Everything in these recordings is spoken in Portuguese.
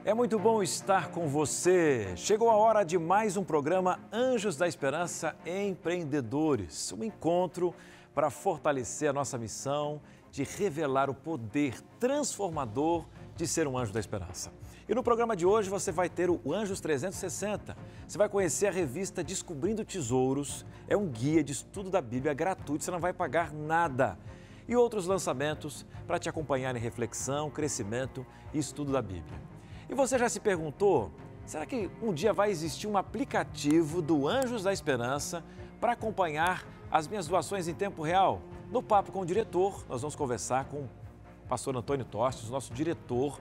É muito bom estar com você. Chegou a hora de mais um programa Anjos da Esperança Empreendedores. Um encontro para fortalecer a nossa missão de revelar o poder transformador de ser um anjo da esperança. E no programa de hoje você vai ter o Anjos 360. Você vai conhecer a revista Descobrindo Tesouros. É um guia de estudo da Bíblia gratuito, você não vai pagar nada. E outros lançamentos para te acompanhar em reflexão, crescimento e estudo da Bíblia. E você já se perguntou, será que um dia vai existir um aplicativo do Anjos da Esperança para acompanhar as minhas doações em tempo real? No Papo com o Diretor, nós vamos conversar com o pastor Antônio Tostes, nosso diretor,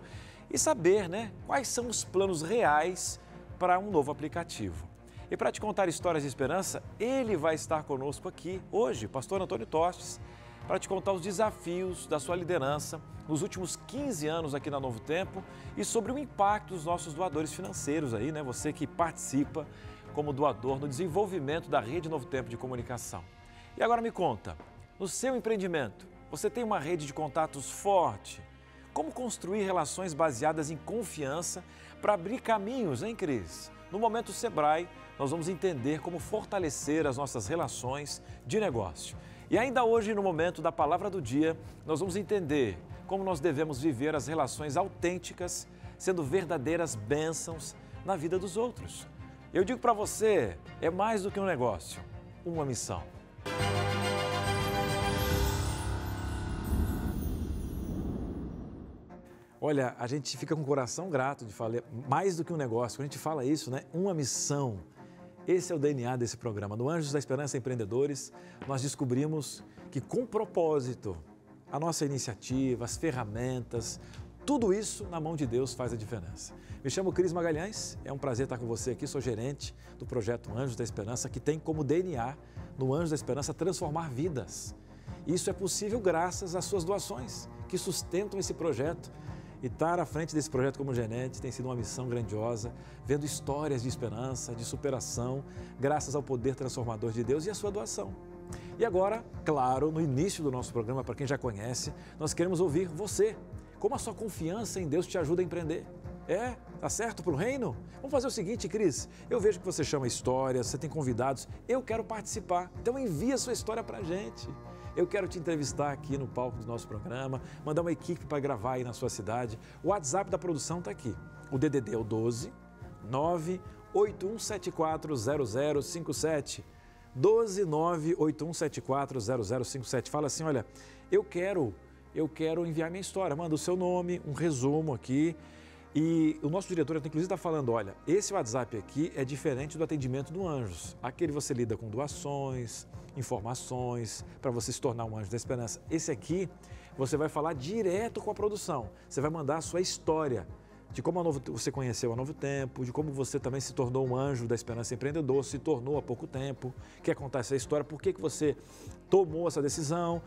e saber, quais são os planos reais para um novo aplicativo. E para te contar histórias de esperança, ele vai estar conosco aqui hoje, pastor Antônio Tostes, para te contar os desafios da sua liderança nos últimos 15 anos aqui na Novo Tempo e sobre o impacto dos nossos doadores financeiros aí, você que participa como doador no desenvolvimento da rede Novo Tempo de comunicação. E agora me conta, no seu empreendimento, você tem uma rede de contatos forte? Como construir relações baseadas em confiança para abrir caminhos, hein, Cris? No Momento Sebrae, nós vamos entender como fortalecer as nossas relações de negócio. E ainda hoje, no Momento da Palavra do Dia, nós vamos entender como nós devemos viver as relações autênticas, sendo verdadeiras bênçãos na vida dos outros. Eu digo para você, é mais do que um negócio, uma missão. Olha, a gente fica com o coração grato de falar mais do que um negócio. Quando a gente fala isso, uma missão. Esse é o DNA desse programa. No Anjos da Esperança Empreendedores, nós descobrimos que com propósito, a nossa iniciativa, as ferramentas, tudo isso na mão de Deus faz a diferença. Me chamo Cris Magalhães, é um prazer estar com você aqui, sou gerente do projeto Anjos da Esperança, que tem como DNA, no Anjos da Esperança, transformar vidas. Isso é possível graças às suas doações, que sustentam esse projeto. E estar à frente desse projeto como gerente tem sido uma missão grandiosa, vendo histórias de esperança, de superação, graças ao poder transformador de Deus e à sua doação. E agora, claro, no início do nosso programa, para quem já conhece, nós queremos ouvir você. Como a sua confiança em Deus te ajuda a empreender? Tá certo para o reino? Vamos fazer o seguinte, Cris, eu vejo que você chama histórias, você tem convidados, eu quero participar, então envia a sua história para a gente. Eu quero te entrevistar aqui no palco do nosso programa, mandar uma equipe para gravar aí na sua cidade. O WhatsApp da produção está aqui. O DDD é o 12 981740057. 12 981740057. Fala assim, olha, eu quero enviar minha história. Manda o seu nome, um resumo aqui. E o nosso diretor, inclusive, está falando, olha, esse WhatsApp aqui é diferente do atendimento do Anjos. Aquele você lida com doações, informações, para você se tornar um anjo da esperança. Esse aqui, você vai falar direto com a produção. Você vai mandar a sua história de como você conheceu a Novo Tempo, de como você também se tornou um anjo da esperança empreendedor, se tornou há pouco tempo, quer contar essa história, por que você tomou essa decisão.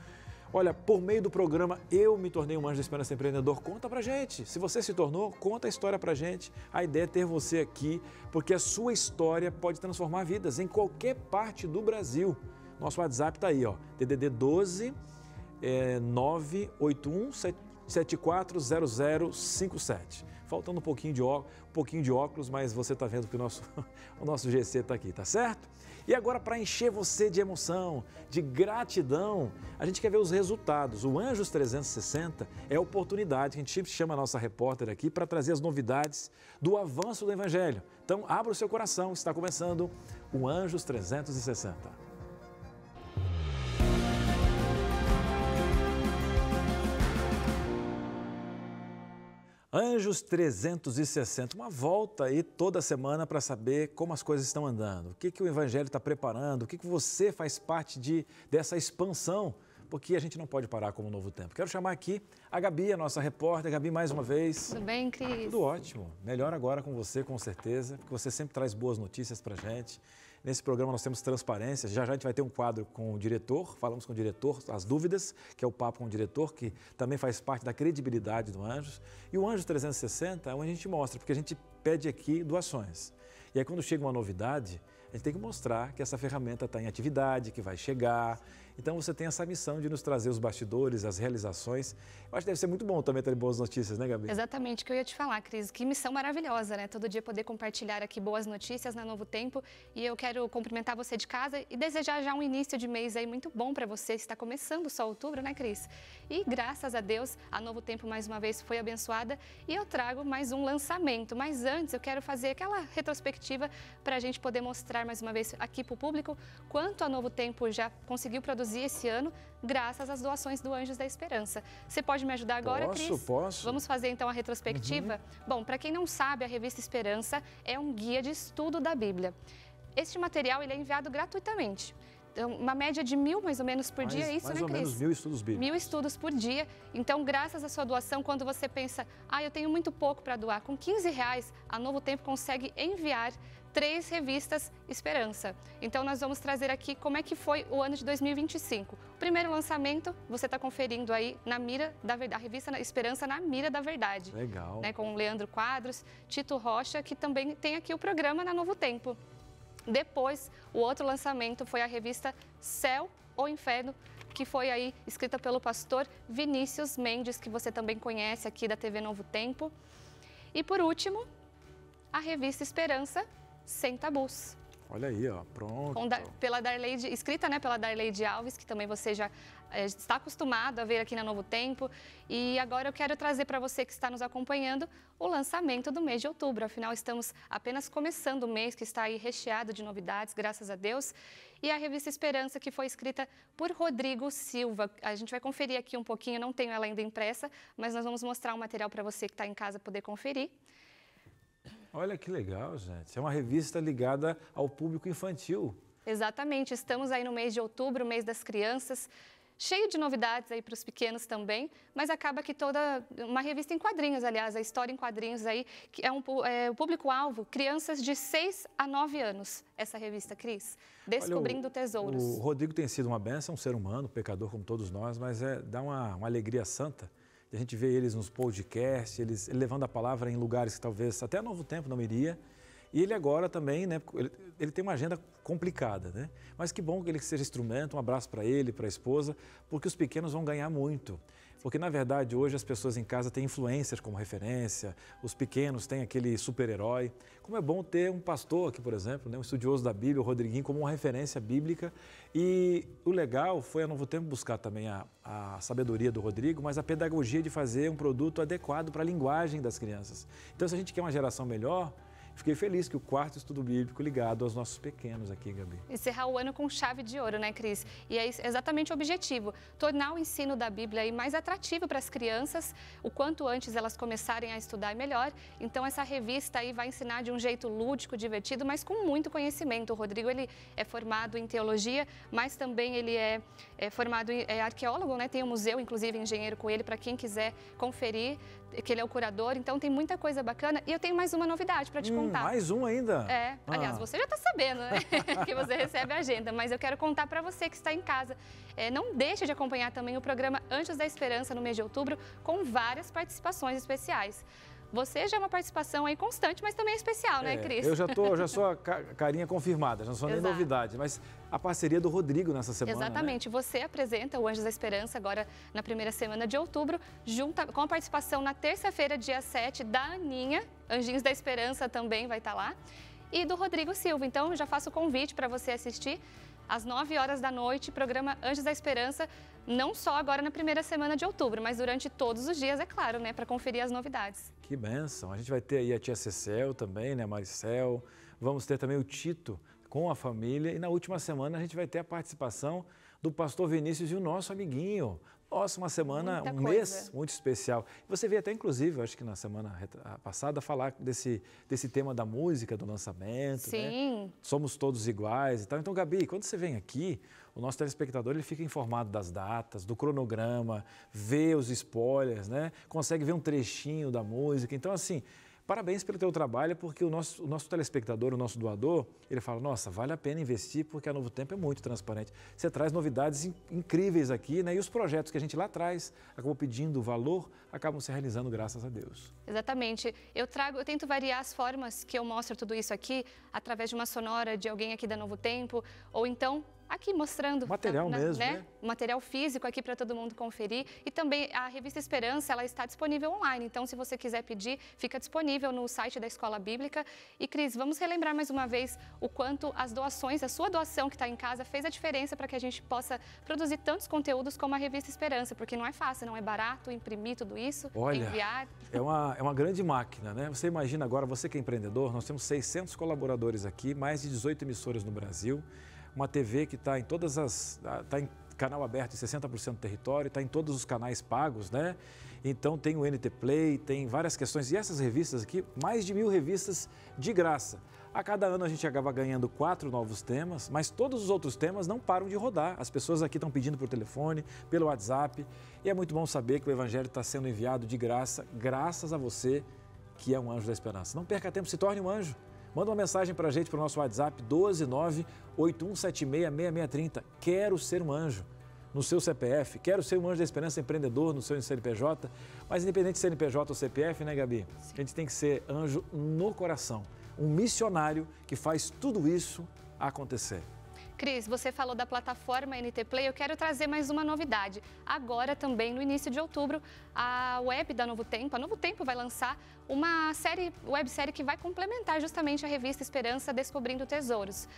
Olha, por meio do programa Eu Me Tornei um Anjo da Esperança Empreendedor, conta pra gente. Se você se tornou, conta a história pra gente. A ideia é ter você aqui, porque a sua história pode transformar vidas em qualquer parte do Brasil. Nosso WhatsApp tá aí, DDD 12 981740057. Faltando um pouquinho de óculos, mas você tá vendo que o nosso GC tá aqui, tá certo? E agora, para encher você de emoção, de gratidão, a gente quer ver os resultados. O Anjos 360 é a oportunidade que a gente sempre chama a nossa repórter aqui para trazer as novidades do avanço do Evangelho. Então, abra o seu coração, está começando o Anjos 360. Anjos 360, uma volta aí toda semana para saber como as coisas estão andando, o que o Evangelho está preparando, o que você faz parte dessa expansão, porque a gente não pode parar como um Novo Tempo. Quero chamar aqui a Gabi, a nossa repórter. Gabi, mais uma vez. Tudo bem, Cris? Tudo ótimo. Melhor agora com você, com certeza, porque você sempre traz boas notícias para a gente. Nesse programa nós temos transparência, já a gente vai ter um quadro com o diretor, falamos com o diretor, as dúvidas, que é o papo com o diretor, que também faz parte da credibilidade do Anjos. E o Anjos 360 é onde a gente mostra, porque a gente pede aqui doações. E aí quando chega uma novidade, a gente tem que mostrar que essa ferramenta está em atividade, que vai chegar. Então você tem essa missão de nos trazer os bastidores, as realizações. Eu acho que deve ser muito bom também ter boas notícias, né, Gabi? Exatamente, o que eu ia te falar, Cris. Que missão maravilhosa, né? Todo dia poder compartilhar aqui boas notícias na Novo Tempo. E eu quero cumprimentar você de casa e desejar já um início de mês aí muito bom para você. Está começando só outubro, né, Cris? E graças a Deus, a Novo Tempo mais uma vez foi abençoada e eu trago mais um lançamento. Mas antes eu quero fazer aquela retrospectiva para a gente poder mostrar mais uma vez aqui para o público quanto a Novo Tempo já conseguiu produzir esse ano, graças às doações do Anjos da Esperança. Você pode me ajudar agora, Cris? Posso. Vamos fazer então a retrospectiva? Bom, para quem não sabe, a revista Esperança é um guia de estudo da Bíblia. Este material ele é enviado gratuitamente. Então, uma média de 1.000 mais ou menos por dia, é isso, né, Cris? Mais ou menos 1.000 estudos bíblicos. 1.000 estudos por dia. Então, graças à sua doação, quando você pensa, eu tenho muito pouco para doar, com R$15, a Novo Tempo consegue enviar 3 revistas Esperança. Então, nós vamos trazer aqui como é que foi o ano de 2025. O primeiro lançamento, você está conferindo aí na Mira da Verdade, a revista Esperança na Mira da Verdade. Legal. Né, com o Leandro Quadros, Tito Rocha, que também tem aqui o programa na Novo Tempo. Depois, o outro lançamento foi a revista Céu ou Inferno, que foi aí escrita pelo pastor Vinícius Mendes, que você também conhece aqui da TV Novo Tempo. E por último, a revista Esperança Sem Tabus. Olha aí, ó, pronto. Escrita, né, pela Darleide Alves, que também você já está acostumado a ver aqui na Novo Tempo. E agora eu quero trazer para você que está nos acompanhando o lançamento do mês de outubro. Afinal, estamos apenas começando o mês, que está aí recheado de novidades, graças a Deus. E a revista Esperança, que foi escrita por Rodrigo Silva. A gente vai conferir aqui um pouquinho, não tenho ela ainda impressa, mas nós vamos mostrar um material para você que está em casa poder conferir. Olha que legal, gente. É uma revista ligada ao público infantil. Exatamente. Estamos aí no mês de outubro, mês das crianças, cheio de novidades aí para os pequenos também, mas acaba que uma revista em quadrinhos, aliás, a história em quadrinhos aí, que é o público-alvo, crianças de 6 a 9 anos, essa revista, Cris, Descobrindo Tesouros. O Rodrigo tem sido uma bênção, um ser humano, pecador como todos nós, mas dá uma alegria santa. A gente vê eles nos podcasts, ele levando a palavra em lugares que talvez até a Novo Tempo não iria. E ele agora também, né, ele tem uma agenda complicada, né? Mas que bom que ele seja instrumento, um abraço para ele, para a esposa, porque os pequenos vão ganhar muito. Porque, na verdade, hoje as pessoas em casa têm influencers como referência, os pequenos têm aquele super-herói. Como é bom ter um pastor aqui, por exemplo, né, um estudioso da Bíblia, o Rodriguinho, como uma referência bíblica. E o legal foi a Novo Tempo buscar também a sabedoria do Rodrigo, mas a pedagogia de fazer um produto adequado para a linguagem das crianças. Então, se a gente quer uma geração melhor, fiquei feliz que o quarto estudo bíblico ligado aos nossos pequenos aqui, Gabi. Encerrar o ano com chave de ouro, né, Cris? E é exatamente o objetivo, tornar o ensino da Bíblia aí mais atrativo para as crianças, o quanto antes elas começarem a estudar melhor. Então, essa revista aí vai ensinar de um jeito lúdico, divertido, mas com muito conhecimento. O Rodrigo, ele é formado em teologia, mas também ele é formado em arqueólogo, né? Tem um museu, inclusive, engenheiro com ele, para quem quiser conferir, que ele é o curador. Então, tem muita coisa bacana. E eu tenho mais uma novidade para te contar. Mais um ainda? Aliás, você já está sabendo, né? Que você recebe a agenda, mas eu quero contar para você que está em casa. Não deixe de acompanhar também o programa Anjos da Esperança no mês de outubro, com várias participações especiais. Você já é uma participação aí constante, mas também é especial, né, Cris? Eu já sou a carinha confirmada, já não sou nem novidade, mas a parceria do Rodrigo nessa semana. Exatamente, né? Você apresenta o Anjos da Esperança agora na primeira semana de outubro, junto com a participação na terça-feira, dia 7, da Aninha, Anjinhos da Esperança também vai estar lá, e do Rodrigo Silva. Então, eu já faço o convite para você assistir às 9 horas da noite, programa Anjos da Esperança, não só agora na primeira semana de outubro, mas durante todos os dias, é claro, né, para conferir as novidades. Que bênção! A gente vai ter aí a tia Cecel também, né, Maricel, vamos ter também o Tito com a família e na última semana a gente vai ter a participação do pastor Vinícius e o nosso amiguinho. Nossa, uma semana, mês muito especial. Você veio até, inclusive, acho que na semana passada, falar desse tema da música, do lançamento. Sim. Né? Somos todos iguais e tal. Então, Gabi, quando você vem aqui, o nosso telespectador ele fica informado das datas, do cronograma, vê os spoilers, né? Consegue ver um trechinho da música. Então, assim, parabéns pelo teu trabalho, porque o nosso telespectador, o nosso doador, ele fala, nossa, vale a pena investir porque a Novo Tempo é muito transparente. Você traz novidades incríveis aqui, né? E os projetos que a gente lá atrás acabou pedindo valor, acabam se realizando graças a Deus. Exatamente. Eu tento variar as formas que eu mostro tudo isso aqui, através de uma sonora de alguém aqui da Novo Tempo, ou então aqui mostrando material mesmo, né? Material físico aqui para todo mundo conferir. E também a revista Esperança, ela está disponível online. Então, se você quiser pedir, fica disponível no site da Escola Bíblica. E, Cris, vamos relembrar mais uma vez o quanto as doações, a sua doação que está em casa, fez a diferença para que a gente possa produzir tantos conteúdos como a revista Esperança, porque não é fácil, não é barato imprimir tudo isso, enviar. É uma grande máquina, né? Você imagina agora, você que é empreendedor, nós temos 600 colaboradores aqui, mais de 18 emissoras no Brasil, uma TV que está em está em canal aberto em 60% do território, está em todos os canais pagos, né? Então tem o NT Play, tem várias questões. E essas revistas aqui, mais de 1000 revistas de graça. A cada ano a gente acaba ganhando 4 novos temas, mas todos os outros temas não param de rodar. As pessoas aqui estão pedindo por telefone, pelo WhatsApp. E é muito bom saber que o Evangelho está sendo enviado de graça, graças a você que é um anjo da esperança. Não perca tempo, se torne um anjo. Manda uma mensagem para a gente, para o nosso WhatsApp, 12981766630. Quero ser um anjo no seu CPF, quero ser um anjo da esperança empreendedor no seu CNPJ, mas independente de CNPJ ou CPF, né, Gabi? Sim. A gente tem que ser anjo no coração, um missionário que faz tudo isso acontecer. Cris, você falou da plataforma NT Play, eu quero trazer mais uma novidade. Agora também, no início de outubro, a web da Novo Tempo, a Novo Tempo vai lançar uma websérie que vai complementar justamente a revista Esperança Descobrindo Tesouros.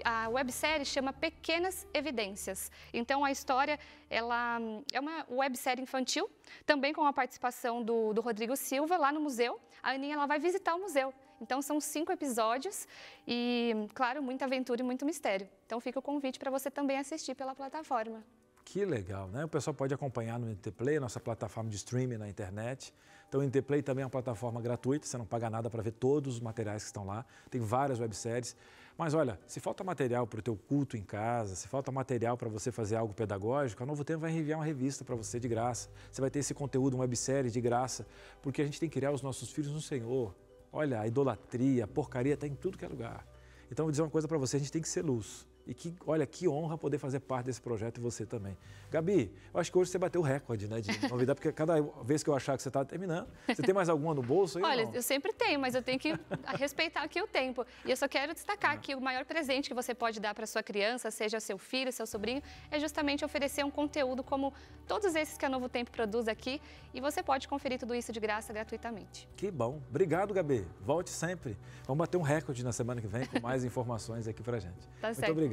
A websérie chama Pequenas Evidências. Então, a história ela é uma websérie infantil, também com a participação do Rodrigo Silva, lá no museu. A Aninha ela vai visitar o museu. Então, são 5 episódios e, claro, muita aventura e muito mistério. Então, fica o convite para você também assistir pela plataforma. Que legal, né? O pessoal pode acompanhar no NT Play, nossa plataforma de streaming na internet. Então, o NT Play também é uma plataforma gratuita, você não paga nada para ver todos os materiais que estão lá. Tem várias webséries. Mas, olha, se falta material para o teu culto em casa, se falta material para você fazer algo pedagógico, a Novo Tempo vai enviar uma revista para você de graça. Você vai ter esse conteúdo, uma websérie de graça, porque a gente tem que criar os nossos filhos no Senhor. Olha, a idolatria, a porcaria está em tudo que é lugar. Então, vou dizer uma coisa para você, a gente tem que ser luz. E que, olha, que honra poder fazer parte desse projeto e você também. Gabi, eu acho que hoje você bateu o recorde, né, de novidade, porque cada vez que eu achar que você está terminando, você tem mais alguma no bolso aí? Olha, eu sempre tenho, mas eu tenho que respeitar aqui o tempo. E eu só quero destacar que o maior presente que você pode dar para sua criança, seja seu filho, seu sobrinho, é justamente oferecer um conteúdo como todos esses que a Novo Tempo produz aqui. E você pode conferir tudo isso de graça, gratuitamente. Que bom. Obrigado, Gabi. Volte sempre. Vamos bater um recorde na semana que vem com mais informações aqui para a gente. Tá certo. Muito obrigado.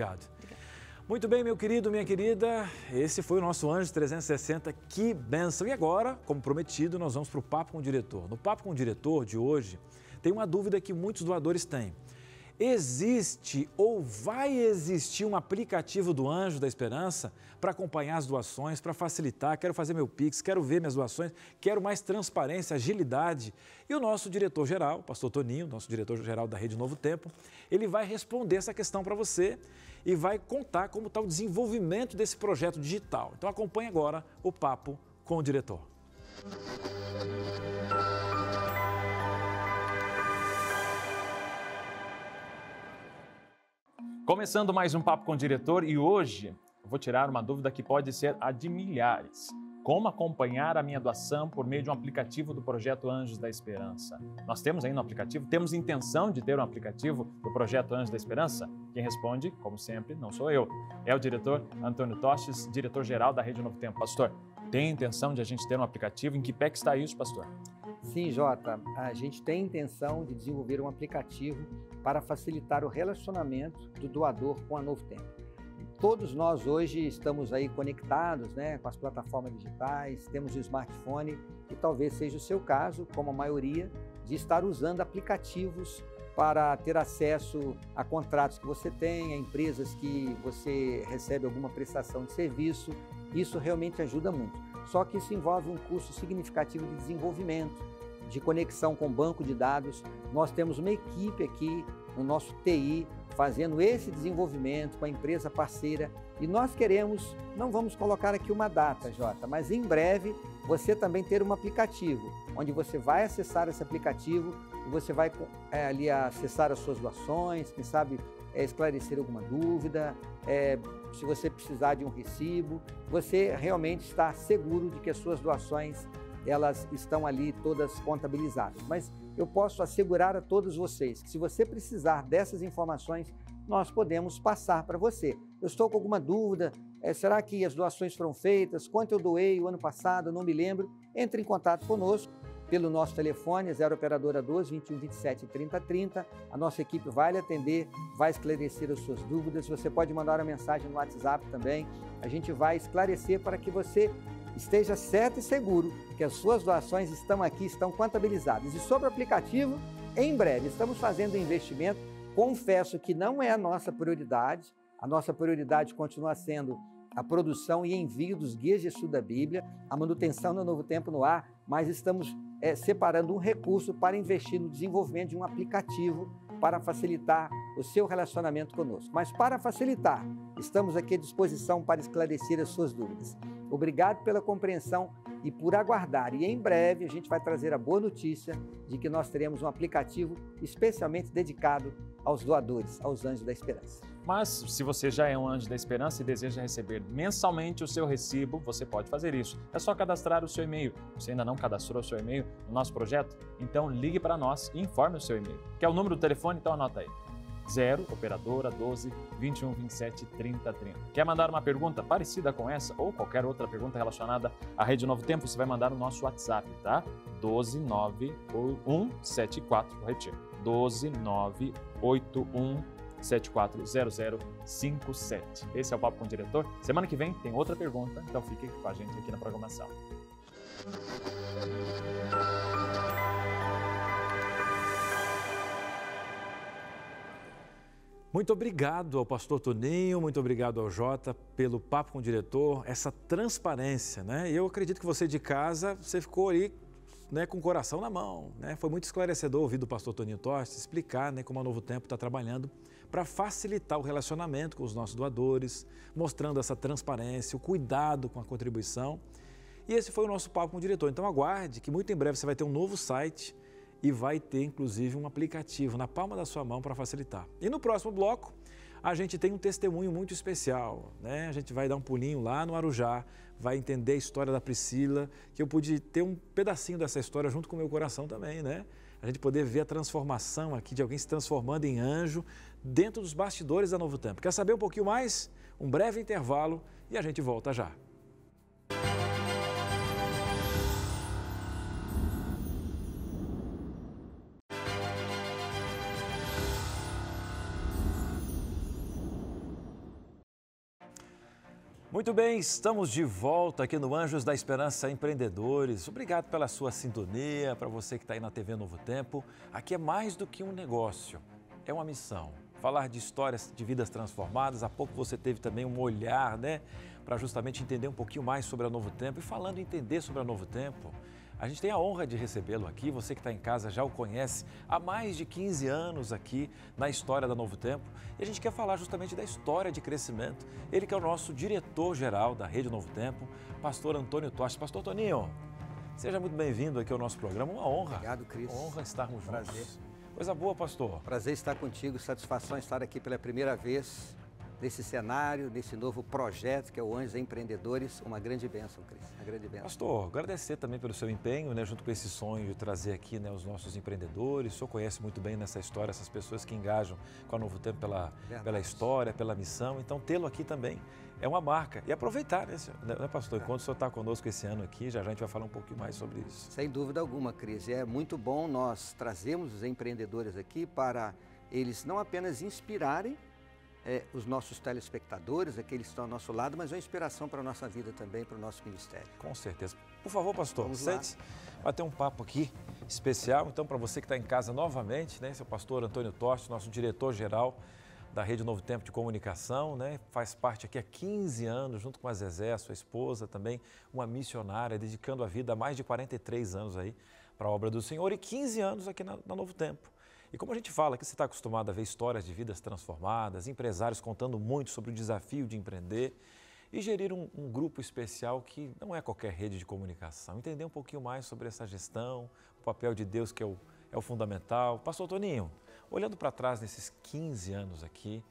Muito bem, meu querido, minha querida, esse foi o nosso Anjo 360, que bênção. E agora, como prometido, nós vamos para o Papo com o Diretor. No Papo com o Diretor de hoje, tem uma dúvida que muitos doadores têm. Existe ou vai existir um aplicativo do Anjo da Esperança para acompanhar as doações, para facilitar? Quero fazer meu Pix, quero ver minhas doações, quero mais transparência, agilidade. E o nosso diretor-geral, o pastor Toninho, nosso diretor-geral da Rede Novo Tempo, ele vai responder essa questão para você e vai contar como está o desenvolvimento desse projeto digital. Então acompanhe agora o Papo com o Diretor. Começando mais um Papo com o Diretor e hoje eu vou tirar uma dúvida que pode ser a de milhares. Como acompanhar a minha doação por meio de um aplicativo do Projeto Anjos da Esperança? Nós temos ainda um aplicativo? Temos intenção de ter um aplicativo do Projeto Anjos da Esperança? Quem responde, como sempre, não sou eu. É o diretor Antônio Tostes, diretor-geral da Rede Novo Tempo. Pastor, tem intenção de a gente ter um aplicativo? Em que pé que está isso, pastor? Sim, Jota, a gente tem intenção de desenvolver um aplicativo para facilitar o relacionamento do doador com a Novo Tempo. Todos nós hoje estamos aí conectados, né, com as plataformas digitais, temos um smartphone e talvez seja o seu caso, como a maioria, de estar usando aplicativos para ter acesso a contratos que você tem, a empresas que você recebe alguma prestação de serviço. Isso realmente ajuda muito. Só que isso envolve um custo significativo de desenvolvimento, de conexão com o banco de dados. Nós temos uma equipe aqui no nosso TI fazendo esse desenvolvimento com a empresa parceira e nós queremos, não vamos colocar aqui uma data, Jota, mas em breve você também ter um aplicativo, onde você vai acessar esse aplicativo e você vai ali acessar as suas doações, quem sabe esclarecer alguma dúvida, se você precisar de um recibo, você realmente está seguro de que as suas doações elas estão ali todas contabilizadas. Mas eu posso assegurar a todos vocês que se você precisar dessas informações, nós podemos passar para você. eu estou com alguma dúvida, será que as doações foram feitas? Quanto eu doei o ano passado? Eu não me lembro. Entre em contato conosco pelo nosso telefone, 0 Operadora 12 21 27 30 30. A nossa equipe vai lhe atender, vai esclarecer as suas dúvidas. Você pode mandar uma mensagem no WhatsApp também. A gente vai esclarecer para que você esteja certo e seguro que as suas doações estão aqui, estão contabilizadas. E sobre o aplicativo, em breve, estamos fazendo um investimento. Confesso que não é a nossa prioridade. A nossa prioridade continua sendo a produção e envio dos guias de estudo da Bíblia, a manutenção do Novo Tempo no ar, mas estamos separando um recurso para investir no desenvolvimento de um aplicativo para facilitar o seu relacionamento conosco. Mas para facilitar, estamos aqui à disposição para esclarecer as suas dúvidas. Obrigado pela compreensão e por aguardar. E em breve a gente vai trazer a boa notícia de que nós teremos um aplicativo especialmente dedicado aos doadores, aos Anjos da Esperança. Mas se você já é um Anjo da Esperança e deseja receber mensalmente o seu recibo, você pode fazer isso. É só cadastrar o seu e-mail. Você ainda não cadastrou o seu e-mail no nosso projeto? Então ligue para nós e informe o seu e-mail. Quer o número do telefone? Então anota aí. 0 Operadora 12 21 27 30 30. Quer mandar uma pergunta parecida com essa ou qualquer outra pergunta relacionada à Rede Novo Tempo? Você vai mandar no nosso WhatsApp, tá? 1298174, vou repetir, 12981740057. Esse é o Papo com o Diretor. Semana que vem tem outra pergunta, então fique com a gente aqui na programação. Muito obrigado ao pastor Toninho, muito obrigado ao Jota pelo Papo com o Diretor, essa transparência, né? E eu acredito que você de casa, você ficou aí, né, com o coração na mão, né? Foi muito esclarecedor ouvir do pastor Toninho Toste explicar, né, como a Novo Tempo está trabalhando para facilitar o relacionamento com os nossos doadores, mostrando essa transparência, o cuidado com a contribuição. E esse foi o nosso Papo com o Diretor. Então aguarde que muito em breve você vai ter um novo site e vai ter, inclusive, um aplicativo na palma da sua mão para facilitar. E no próximo bloco, a gente tem um testemunho muito especial, né? A gente vai dar um pulinho lá no Arujá, vai entender a história da Priscila, que eu pude ter um pedacinho dessa história junto com o meu coração também, né? A gente poder ver a transformação aqui de alguém se transformando em anjo dentro dos bastidores da Novo Tempo. Quer saber um pouquinho mais? Um breve intervalo e a gente volta já. Muito bem, estamos de volta aqui no Anjos da Esperança Empreendedores. Obrigado pela sua sintonia, para você que está aí na TV Novo Tempo. Aqui é mais do que um negócio, é uma missão. Falar de histórias de vidas transformadas. Há pouco você teve também um olhar, né, para justamente entender um pouquinho mais sobre a Novo Tempo. E falando em entender sobre a Novo Tempo, a gente tem a honra de recebê-lo aqui. Você que está em casa já o conhece há mais de 15 anos aqui na história da Novo Tempo. E a gente quer falar justamente da história de crescimento. Ele que é o nosso diretor-geral da Rede Novo Tempo, pastor Antônio Toste. Pastor Toninho, seja muito bem-vindo aqui ao nosso programa. Uma honra. Obrigado, Cris. Uma honra estarmos juntos. Prazer. Coisa boa, pastor. Prazer estar contigo. Satisfação estar aqui pela primeira vez nesse cenário, nesse novo projeto que é o Anjos Empreendedores. Uma grande bênção, Cris. Uma grande bênção. Pastor, agradecer também pelo seu empenho, né, junto com esse sonho de trazer aqui, né, os nossos empreendedores. O senhor conhece muito bem nessa história essas pessoas que engajam com a Novo Tempo pela história, pela missão. Então, tê-lo aqui também é uma marca. E aproveitar, né, pastor? Enquanto o senhor está conosco esse ano aqui, já a gente vai falar um pouquinho mais sobre isso. Sem dúvida alguma, Cris. É muito bom nós trazermos os empreendedores aqui para eles não apenas inspirarem os nossos telespectadores, aqueles que estão ao nosso lado, mas uma inspiração para a nossa vida também, para o nosso ministério. Com certeza. Por favor, pastor, Vamos sente-se. Vai ter um papo aqui especial. Então, para você que está em casa novamente, né, esse é o pastor Antônio Toste, nosso diretor-geral da Rede Novo Tempo de Comunicação, né, faz parte aqui há 15 anos, junto com a Zezé, sua esposa, também uma missionária, dedicando a vida há mais de 43 anos aí para a obra do Senhor e 15 anos aqui na Novo Tempo. E como a gente fala que você está acostumado a ver histórias de vidas transformadas, empresários contando muito sobre o desafio de empreender e gerir um grupo especial que não é qualquer rede de comunicação. Entender um pouquinho mais sobre essa gestão, o papel de Deus que é o fundamental. Pastor Toninho, olhando para trás nesses 15 anos aqui,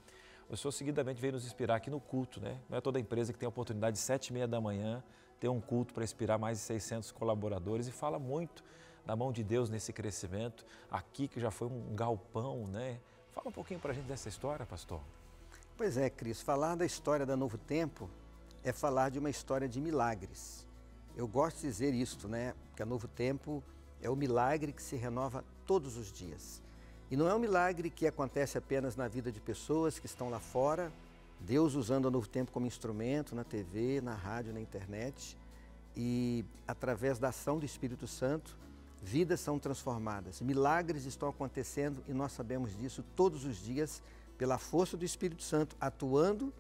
o senhor seguidamente veio nos inspirar aqui no culto, né? Não é toda empresa que tem a oportunidade de 7h30 da manhã ter um culto para inspirar mais de 600 colaboradores e fala muito da mão de Deus nesse crescimento, aqui que já foi um galpão, né? Fala um pouquinho para a gente dessa história, pastor. Pois é, Cris, falar da história da Novo Tempo é falar de uma história de milagres. Eu gosto de dizer isto, né? Que a Novo Tempo é o milagre que se renova todos os dias. E não é um milagre que acontece apenas na vida de pessoas que estão lá fora, Deus usando a Novo Tempo como instrumento na TV, na rádio, na internet, e através da ação do Espírito Santo, vidas são transformadas, milagres estão acontecendo e nós sabemos disso todos os dias pela força do Espírito Santo atuando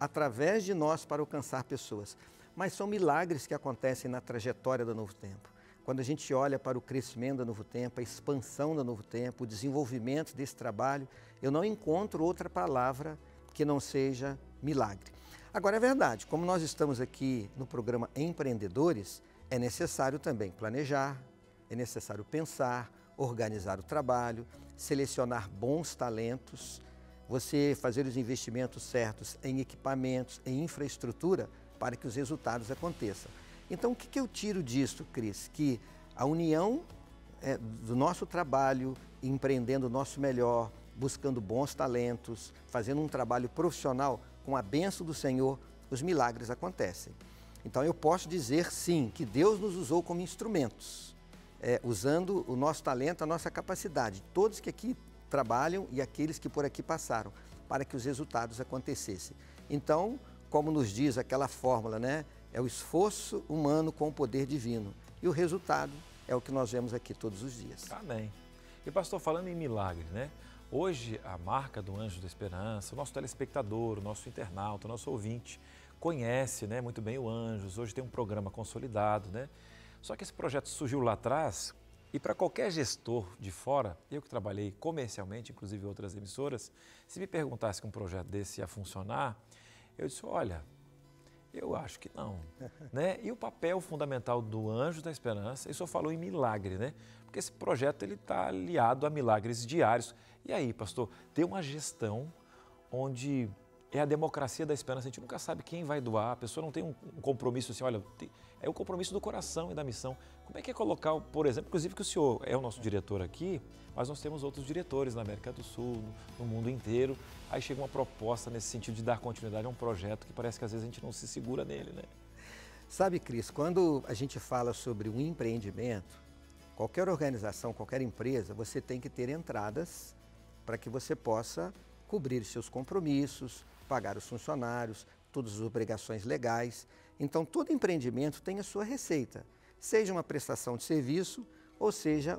através de nós para alcançar pessoas. Mas são milagres que acontecem na trajetória do Novo Tempo. Quando a gente olha para o crescimento do Novo Tempo, a expansão do Novo Tempo, o desenvolvimento desse trabalho, eu não encontro outra palavra que não seja milagre. Agora é verdade, como nós estamos aqui no programa Empreendedores, é necessário também planejar, é necessário pensar, organizar o trabalho, selecionar bons talentos, você fazer os investimentos certos em equipamentos, em infraestrutura, para que os resultados aconteçam. Então, o que eu tiro disso, Cris? Que a união do nosso trabalho, empreendendo o nosso melhor, buscando bons talentos, fazendo um trabalho profissional, com a bênção do Senhor, os milagres acontecem. Então, eu posso dizer, sim, que Deus nos usou como instrumentos, usando o nosso talento, a nossa capacidade, todos que aqui trabalham e aqueles que por aqui passaram, para que os resultados acontecessem. Então, como nos diz aquela fórmula, né? É o esforço humano com o poder divino. E o resultado é o que nós vemos aqui todos os dias. Amém. E pastor, falando em milagre, né? Hoje a marca do Anjos da Esperança, o nosso telespectador, o nosso internauta, o nosso ouvinte, conhece, né, muito bem o Anjos. Hoje tem um programa consolidado, né? Só que esse projeto surgiu lá atrás e para qualquer gestor de fora, eu que trabalhei comercialmente, inclusive em outras emissoras, se me perguntasse que um projeto desse ia funcionar, eu disse, olha, eu acho que não, né? E o papel fundamental do Anjo da Esperança, isso eu falo em milagre, né? Porque esse projeto ele está aliado a milagres diários. E aí, pastor, tem uma gestão onde é a democracia da esperança, a gente nunca sabe quem vai doar, a pessoa não tem um compromisso assim, olha, é o compromisso do coração e da missão. Como é que é colocar, por exemplo, inclusive que o senhor é o nosso diretor aqui, mas nós temos outros diretores na América do Sul, no mundo inteiro, aí chega uma proposta nesse sentido de dar continuidade a um projeto que parece que às vezes a gente não se segura nele, né? Sabe, Cris, quando a gente fala sobre um empreendimento, qualquer organização, qualquer empresa, você tem que ter entradas para que você possa cobrir seus compromissos, pagar os funcionários, todas as obrigações legais. Então, todo empreendimento tem a sua receita, seja uma prestação de serviço ou seja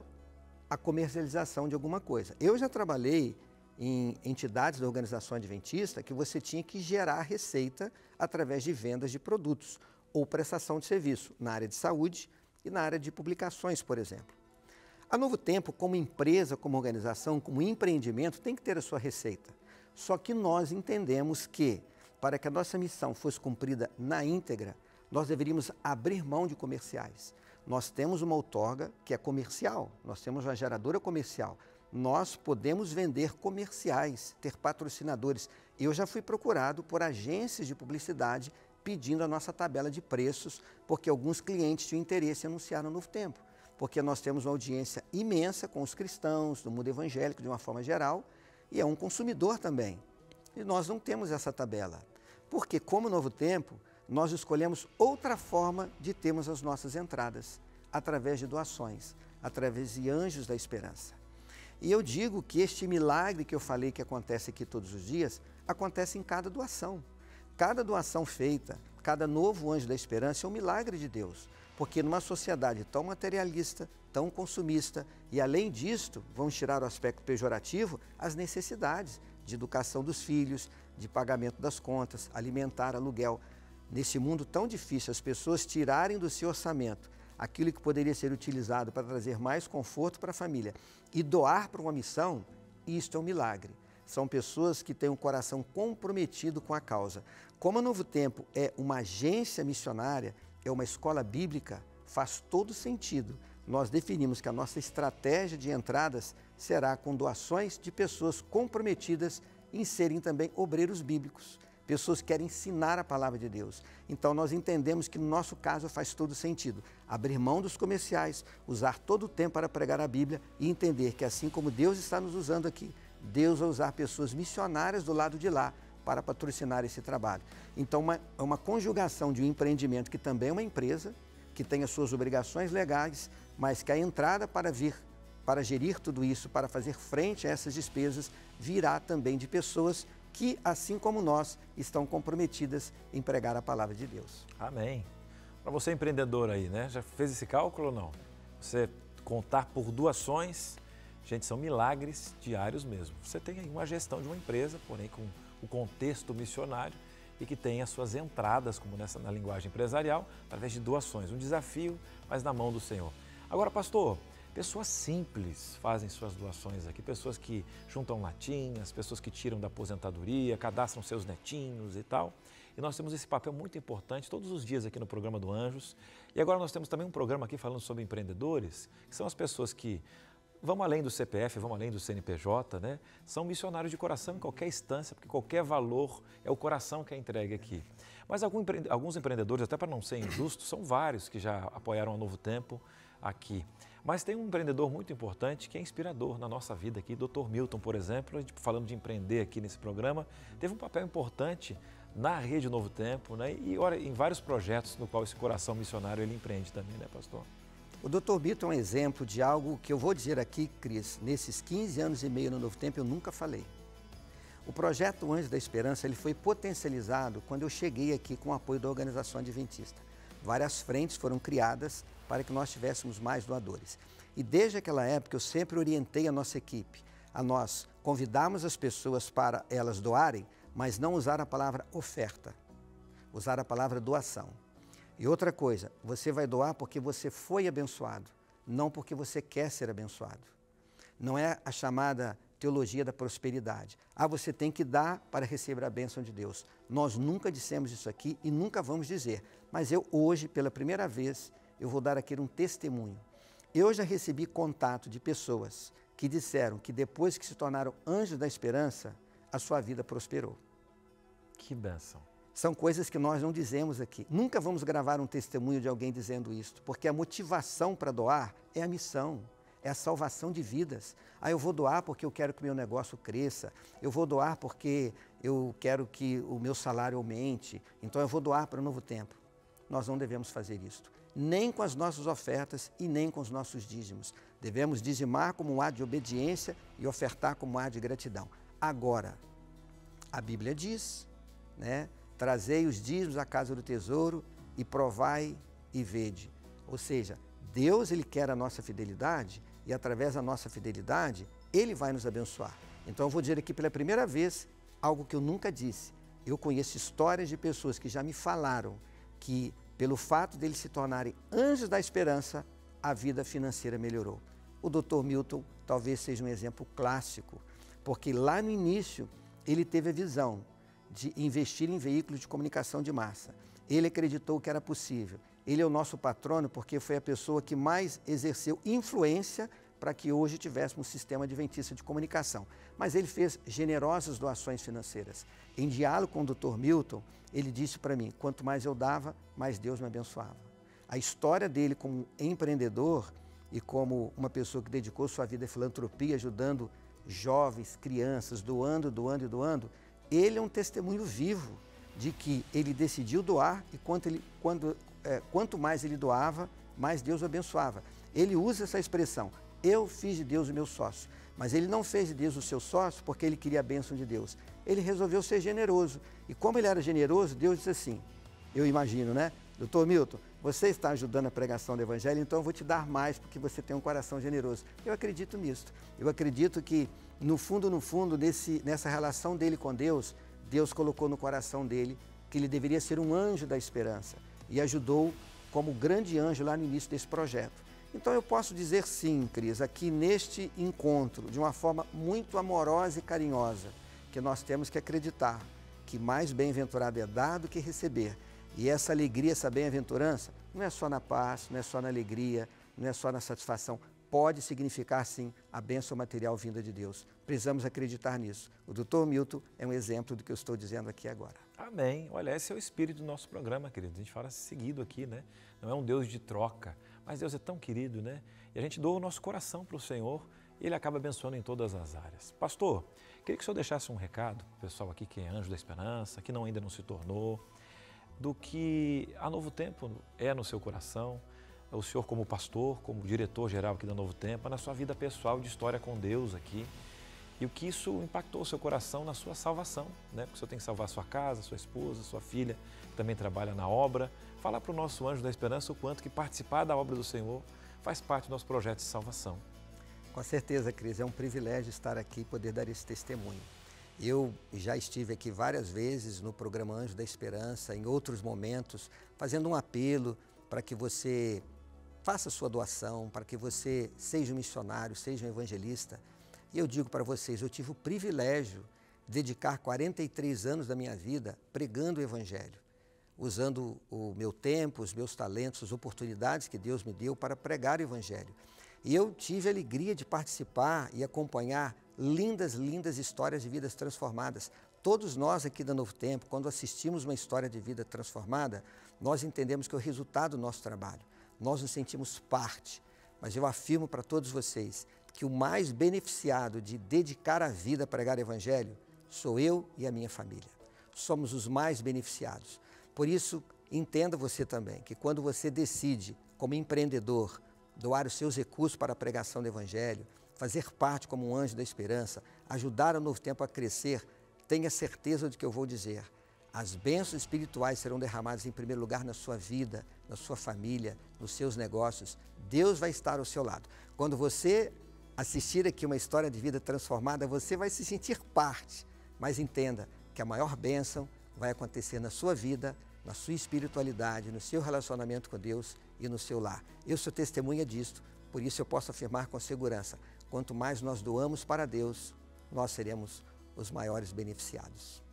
a comercialização de alguma coisa. Eu já trabalhei em entidades da organização adventista que você tinha que gerar receita através de vendas de produtos ou prestação de serviço na área de saúde e na área de publicações, por exemplo. A Novo Tempo, como empresa, como organização, como empreendimento, tem que ter a sua receita. Só que nós entendemos que, para que a nossa missão fosse cumprida na íntegra, nós deveríamos abrir mão de comerciais. Nós temos uma outorga que é comercial, nós temos uma geradora comercial. Nós podemos vender comerciais, ter patrocinadores. Eu já fui procurado por agências de publicidade pedindo a nossa tabela de preços, porque alguns clientes tinham interesse em anunciar no Novo Tempo. Porque nós temos uma audiência imensa com os cristãos, do mundo evangélico de uma forma geral, e é um consumidor também. E nós não temos essa tabela. Porque, como Novo Tempo, nós escolhemos outra forma de termos as nossas entradas, através de doações, através de Anjos da Esperança. E eu digo que este milagre que eu falei que acontece aqui todos os dias, acontece em cada doação. Cada doação feita, cada novo Anjo da Esperança é um milagre de Deus. Porque numa sociedade tão materialista, tão consumista, e além disto, vamos tirar o aspecto pejorativo, as necessidades de educação dos filhos, de pagamento das contas, alimentar, aluguel. Nesse mundo tão difícil, as pessoas tirarem do seu orçamento aquilo que poderia ser utilizado para trazer mais conforto para a família e doar para uma missão, isto é um milagre. São pessoas que têm um coração comprometido com a causa. Como a Novo Tempo é uma agência missionária, é uma escola bíblica, faz todo sentido. Nós definimos que a nossa estratégia de entradas será com doações de pessoas comprometidas em serem também obreiros bíblicos, pessoas que querem ensinar a palavra de Deus. Então nós entendemos que no nosso caso faz todo sentido. Abrir mão dos comerciais, usar todo o tempo para pregar a Bíblia e entender que assim como Deus está nos usando aqui, Deus vai usar pessoas missionárias do lado de lá para patrocinar esse trabalho. Então, é uma conjugação de um empreendimento que também é uma empresa, que tem as suas obrigações legais, mas que a entrada para vir, para gerir tudo isso, para fazer frente a essas despesas, virá também de pessoas que, assim como nós, estão comprometidas em pregar a palavra de Deus. Amém. Para você empreendedor aí, né? Já fez esse cálculo ou não? Você contar por doações, gente, são milagres diários mesmo. Você tem aí uma gestão de uma empresa, porém com o contexto missionário e que tem as suas entradas, como na linguagem empresarial, através de doações. Um desafio, mas na mão do Senhor. Agora, pastor, pessoas simples fazem suas doações aqui, pessoas que juntam latinhas, pessoas que tiram da aposentadoria, cadastram seus netinhos e tal. E nós temos esse papel muito importante todos os dias aqui no programa do Anjos. E agora nós temos também um programa aqui falando sobre empreendedores, que são as pessoas que vão além do CPF, vão além do CNPJ, né? São missionários de coração em qualquer instância, porque qualquer valor é o coração que é entregue aqui. Mas alguns empreendedores, até para não ser injusto, são vários que já apoiaram a Novo Tempo aqui. Mas tem um empreendedor muito importante que é inspirador na nossa vida aqui, Dr. Milton, por exemplo, a gente falando de empreender aqui nesse programa, teve um papel importante na Rede Novo Tempo, né? E olha, em vários projetos no qual esse coração missionário ele empreende também, né, pastor? O Dr. Milton é um exemplo de algo que eu vou dizer aqui, Cris, nesses 15 anos e meio no Novo Tempo eu nunca falei. O projeto Anjos da Esperança ele foi potencializado quando eu cheguei aqui com o apoio da Organização Adventista. Várias frentes foram criadas para que nós tivéssemos mais doadores. E desde aquela época eu sempre orientei a nossa equipe a nós convidarmos as pessoas para elas doarem, mas não usar a palavra oferta, usar a palavra doação. E outra coisa, você vai doar porque você foi abençoado, não porque você quer ser abençoado. Não é a chamada teologia da prosperidade. Ah, você tem que dar para receber a bênção de Deus. Nós nunca dissemos isso aqui e nunca vamos dizer. Mas eu hoje, pela primeira vez, eu vou dar aqui um testemunho. Eu já recebi contato de pessoas que disseram que depois que se tornaram anjos da esperança, a sua vida prosperou. Que bênção. São coisas que nós não dizemos aqui. Nunca vamos gravar um testemunho de alguém dizendo isto, porque a motivação para doar é a missão, é a salvação de vidas. Ah, eu vou doar porque eu quero que o meu negócio cresça, eu vou doar porque eu quero que o meu salário aumente, então eu vou doar para o Novo Tempo. Nós não devemos fazer isto, nem com as nossas ofertas e nem com os nossos dízimos. Devemos dizimar como um ato de obediência e ofertar como um ato de gratidão. Agora, a Bíblia diz, né? Trazei os dízimos à casa do tesouro e provai e vede. Ou seja, Deus ele quer a nossa fidelidade e através da nossa fidelidade, Ele vai nos abençoar. Então eu vou dizer aqui pela primeira vez algo que eu nunca disse. Eu conheço histórias de pessoas que já me falaram que pelo fato deles se tornarem anjos da esperança, a vida financeira melhorou. O Dr. Milton talvez seja um exemplo clássico, porque lá no início ele teve a visão de investir em veículos de comunicação de massa. Ele acreditou que era possível. Ele é o nosso patrono porque foi a pessoa que mais exerceu influência para que hoje tivéssemos um sistema adventista de comunicação. Mas ele fez generosas doações financeiras. Em diálogo com o Dr. Milton, ele disse para mim, quanto mais eu dava, mais Deus me abençoava. A história dele como empreendedor e como uma pessoa que dedicou sua vida à filantropia, ajudando jovens, crianças, doando, ele é um testemunho vivo de que ele decidiu doar e quanto mais ele doava, mais Deus o abençoava. Ele usa essa expressão, eu fiz de Deus o meu sócio, mas ele não fez de Deus o seu sócio porque ele queria a bênção de Deus. Ele resolveu ser generoso e como ele era generoso, Deus disse assim, eu imagino, né? Doutor Milton, você está ajudando a pregação do Evangelho, então eu vou te dar mais porque você tem um coração generoso. Eu acredito nisso. Eu acredito que, no fundo, nessa relação dele com Deus, Deus colocou no coração dele que ele deveria ser um anjo da esperança e ajudou como grande anjo lá no início desse projeto. Então eu posso dizer sim, Cris, aqui neste encontro, de uma forma muito amorosa e carinhosa, que nós temos que acreditar que mais bem-aventurado é dar do que receber. E essa alegria, essa bem-aventurança, não é só na paz, não é só na alegria, não é só na satisfação. Pode significar, sim, a bênção material vinda de Deus. Precisamos acreditar nisso. O Dr. Milton é um exemplo do que eu estou dizendo aqui agora. Amém. Olha, esse é o espírito do nosso programa, querido. A gente fala seguido aqui, né? Não é um Deus de troca, mas Deus é tão querido, né? E a gente doa o nosso coração para o Senhor e Ele acaba abençoando em todas as áreas. Pastor, queria que o senhor deixasse um recado para o pessoal aqui que é Anjo da Esperança, que ainda não se tornou, do que a Novo Tempo é no seu coração, o senhor como pastor, como diretor-geral aqui da Novo Tempo, na sua vida pessoal de história com Deus aqui, e o que isso impactou o seu coração na sua salvação, né? Porque o senhor tem que salvar a sua casa, sua esposa, sua filha, que também trabalha na obra. Falar para o nosso Anjo da Esperança o quanto que participar da obra do Senhor faz parte do nosso projeto de salvação. Com certeza, Cris, é um privilégio estar aqui e poder dar esse testemunho. Eu já estive aqui várias vezes no programa Anjo da Esperança, em outros momentos, fazendo um apelo para que você faça sua doação, para que você seja um missionário, seja um evangelista. E eu digo para vocês, eu tive o privilégio de dedicar 43 anos da minha vida pregando o Evangelho, usando o meu tempo, os meus talentos, as oportunidades que Deus me deu para pregar o Evangelho. E eu tive a alegria de participar e acompanhar lindas histórias de vidas transformadas. Todos nós aqui da Novo Tempo, quando assistimos uma história de vida transformada, nós entendemos que é o resultado do nosso trabalho. Nós nos sentimos parte, mas eu afirmo para todos vocês que o mais beneficiado de dedicar a vida a pregar o Evangelho sou eu e a minha família. Somos os mais beneficiados. Por isso, entenda você também que quando você decide, como empreendedor, doar os seus recursos para a pregação do Evangelho, fazer parte como um anjo da esperança, ajudar o Novo Tempo a crescer, tenha certeza do que eu vou dizer. As bênçãos espirituais serão derramadas em primeiro lugar na sua vida, na sua família, nos seus negócios. Deus vai estar ao seu lado. Quando você assistir aqui uma história de vida transformada, você vai se sentir parte. Mas entenda que a maior bênção vai acontecer na sua vida, na sua espiritualidade, no seu relacionamento com Deus e no seu lar. Eu sou testemunha disto, por isso eu posso afirmar com segurança, quanto mais nós doamos para Deus, nós seremos os maiores beneficiados.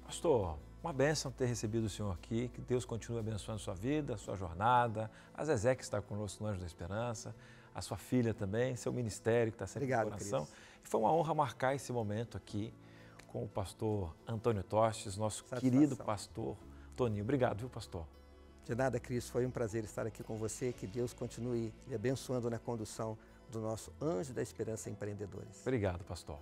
Pastor, uma bênção ter recebido o senhor aqui, que Deus continue abençoando a sua vida, a sua jornada, a Zezé que está conosco no Anjo da Esperança, a sua filha também, seu ministério que está sempre no coração. E foi uma honra marcar esse momento aqui com o pastor Antônio Tostes, nosso querido pastor Toninho. Obrigado, viu, pastor? De nada, Cris, foi um prazer estar aqui com você, que Deus continue lhe abençoando na condução do nosso Anjo da Esperança Empreendedores. Obrigado, pastor.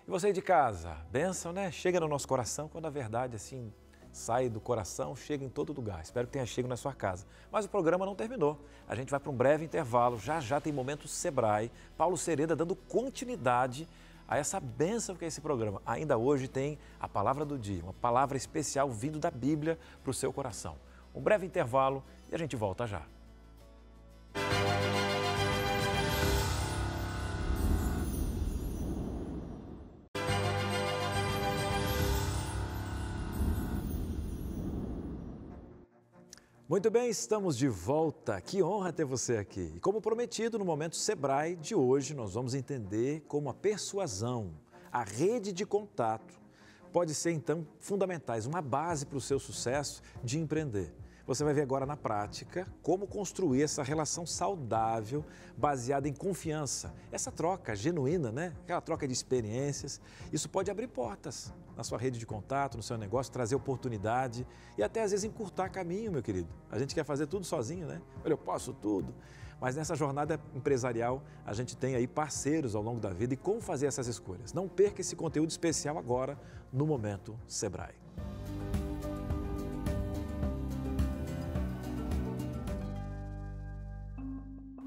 E você aí de casa, bênção, né? Chega no nosso coração quando a verdade, assim, sai do coração, chega em todo lugar. Espero que tenha chegado na sua casa. Mas o programa não terminou. A gente vai para um breve intervalo. Já tem Momento Sebrae. Paulo Sereda dando continuidade a essa bênção que é esse programa. Ainda hoje tem a palavra do dia, uma palavra especial vindo da Bíblia para o seu coração. Um breve intervalo e a gente volta já. Muito bem, estamos de volta. Que honra ter você aqui. E como prometido, no Momento Sebrae de hoje, nós vamos entender como a persuasão, a rede de contato, pode ser, então, fundamentais, uma base para o seu sucesso de empreender. Você vai ver agora na prática como construir essa relação saudável, baseada em confiança. Essa troca genuína, né? Aquela troca de experiências. Isso pode abrir portas na sua rede de contato, no seu negócio, trazer oportunidade e até às vezes encurtar caminho, meu querido. A gente quer fazer tudo sozinho, né? Olha, eu posso tudo. Mas nessa jornada empresarial, a gente tem aí parceiros ao longo da vida e como fazer essas escolhas. Não perca esse conteúdo especial agora no Momento Sebrae.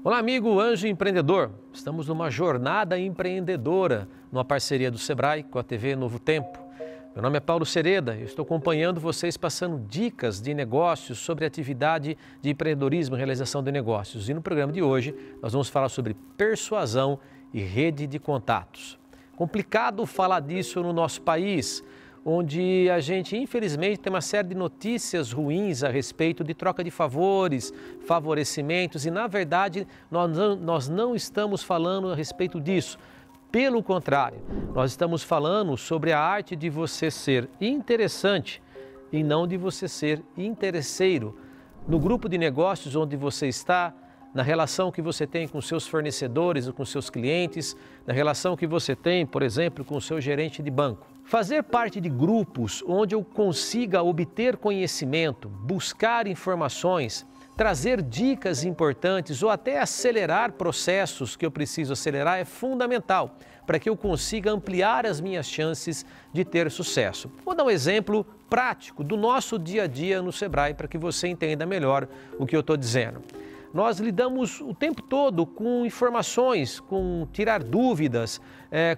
Olá, amigo Anjo Empreendedor. Estamos numa jornada empreendedora, numa parceria do Sebrae com a TV Novo Tempo. Meu nome é Paulo Sereda e estou acompanhando vocês passando dicas de negócios sobre atividade de empreendedorismo e realização de negócios. E no programa de hoje nós vamos falar sobre persuasão e rede de contatos. Complicado falar disso no nosso país, onde a gente, infelizmente, tem uma série de notícias ruins a respeito de troca de favores, favorecimentos, e, na verdade, nós não estamos falando a respeito disso. Pelo contrário, nós estamos falando sobre a arte de você ser interessante e não de você ser interesseiro. No grupo de negócios onde você está, na relação que você tem com seus fornecedores ou com seus clientes, na relação que você tem, por exemplo, com o seu gerente de banco. Fazer parte de grupos onde eu consiga obter conhecimento, buscar informações, trazer dicas importantes ou até acelerar processos que eu preciso acelerar é fundamental para que eu consiga ampliar as minhas chances de ter sucesso. Vou dar um exemplo prático do nosso dia a dia no Sebrae para que você entenda melhor o que eu estou dizendo. Nós lidamos o tempo todo com informações, com tirar dúvidas,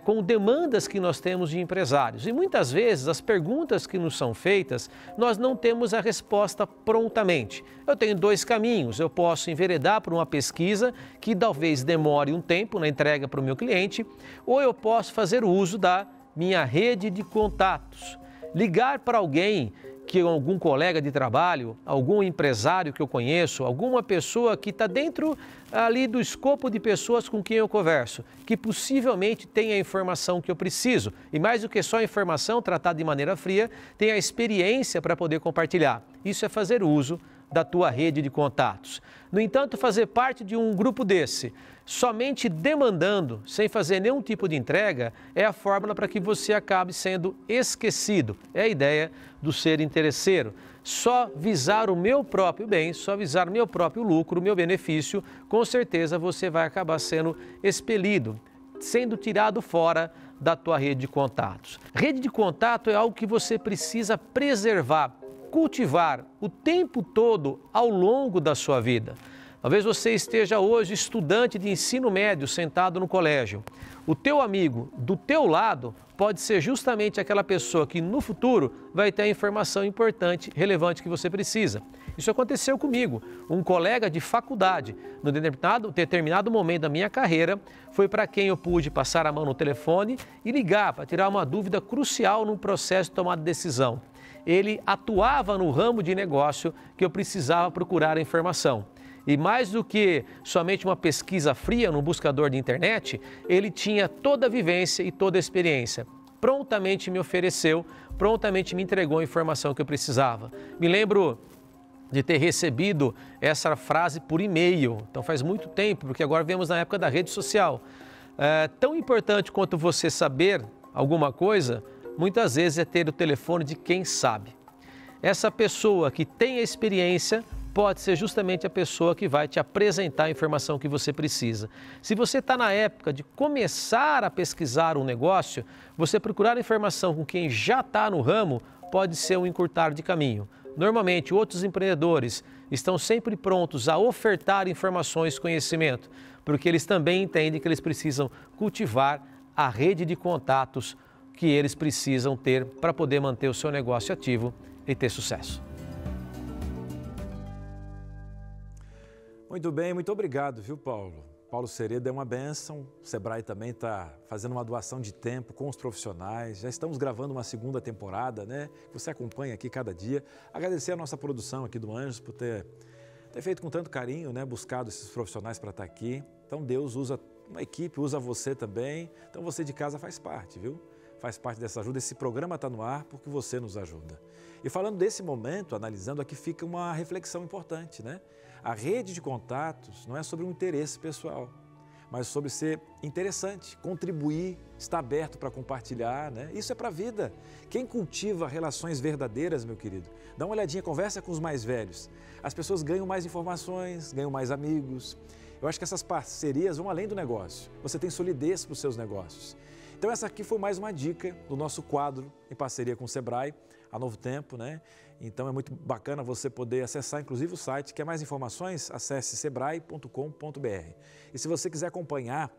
com demandas que nós temos de empresários. E muitas vezes as perguntas que nos são feitas, nós não temos a resposta prontamente. Eu tenho dois caminhos, eu posso enveredar por uma pesquisa que talvez demore um tempo na entrega para o meu cliente, ou eu posso fazer uso da minha rede de contatos. Ligar para alguém, que algum colega de trabalho, algum empresário que eu conheço, alguma pessoa que está dentro ali do escopo de pessoas com quem eu converso, que possivelmente tem a informação que eu preciso. E mais do que só a informação tratada de maneira fria, tem a experiência para poder compartilhar. Isso é fazer uso da tua rede de contatos. No entanto, fazer parte de um grupo desse, somente demandando, sem fazer nenhum tipo de entrega, é a fórmula para que você acabe sendo esquecido. É a ideia do ser interesseiro. Só visar o meu próprio bem, só visar o meu próprio lucro, o meu benefício, com certeza você vai acabar sendo expelido, sendo tirado fora da tua rede de contatos. Rede de contato é algo que você precisa preservar, cultivar o tempo todo ao longo da sua vida. Talvez você esteja hoje estudante de ensino médio sentado no colégio. O teu amigo do teu lado pode ser justamente aquela pessoa que no futuro vai ter a informação importante, relevante que você precisa. Isso aconteceu comigo. Um colega de faculdade, no determinado momento da minha carreira, foi para quem eu pude passar a mão no telefone e ligar para tirar uma dúvida crucial num processo de tomada de decisão. Ele atuava no ramo de negócio que eu precisava procurar a informação. E mais do que somente uma pesquisa fria no buscador de internet, ele tinha toda a vivência e toda a experiência. Prontamente me ofereceu, prontamente me entregou a informação que eu precisava. Me lembro de ter recebido essa frase por e-mail, então faz muito tempo, porque agora vemos na época da rede social. Tão importante quanto você saber alguma coisa, muitas vezes é ter o telefone de quem sabe. Essa pessoa que tem a experiência pode ser justamente a pessoa que vai te apresentar a informação que você precisa. Se você está na época de começar a pesquisar um negócio, você procurar informação com quem já está no ramo pode ser um encurtar de caminho. Normalmente, outros empreendedores estão sempre prontos a ofertar informações e conhecimento, porque eles também entendem que eles precisam cultivar a rede de contatos que eles precisam ter para poder manter o seu negócio ativo e ter sucesso. Muito bem, muito obrigado, viu, Paulo? Paulo Sereda é uma bênção, o Sebrae também está fazendo uma doação de tempo com os profissionais, já estamos gravando uma segunda temporada, né? Você acompanha aqui cada dia. Agradecer a nossa produção aqui do Anjos por ter feito com tanto carinho, né? Buscado esses profissionais para estar aqui. Então Deus usa uma equipe, usa você também, então você de casa faz parte, viu? Faz parte dessa ajuda, esse programa está no ar porque você nos ajuda. E falando desse momento, analisando aqui, fica uma reflexão importante, né? A rede de contatos não é sobre um interesse pessoal, mas sobre ser interessante, contribuir, estar aberto para compartilhar, né? Isso é para a vida. Quem cultiva relações verdadeiras, meu querido, dá uma olhadinha, conversa com os mais velhos. As pessoas ganham mais informações, ganham mais amigos. Eu acho que essas parcerias vão além do negócio. Você tem solidez para os seus negócios. Então essa aqui foi mais uma dica do nosso quadro em parceria com o Sebrae, a Novo Tempo, né? Então é muito bacana você poder acessar inclusive o site. Quer mais informações? Acesse sebrae.com.br. E se você quiser acompanhar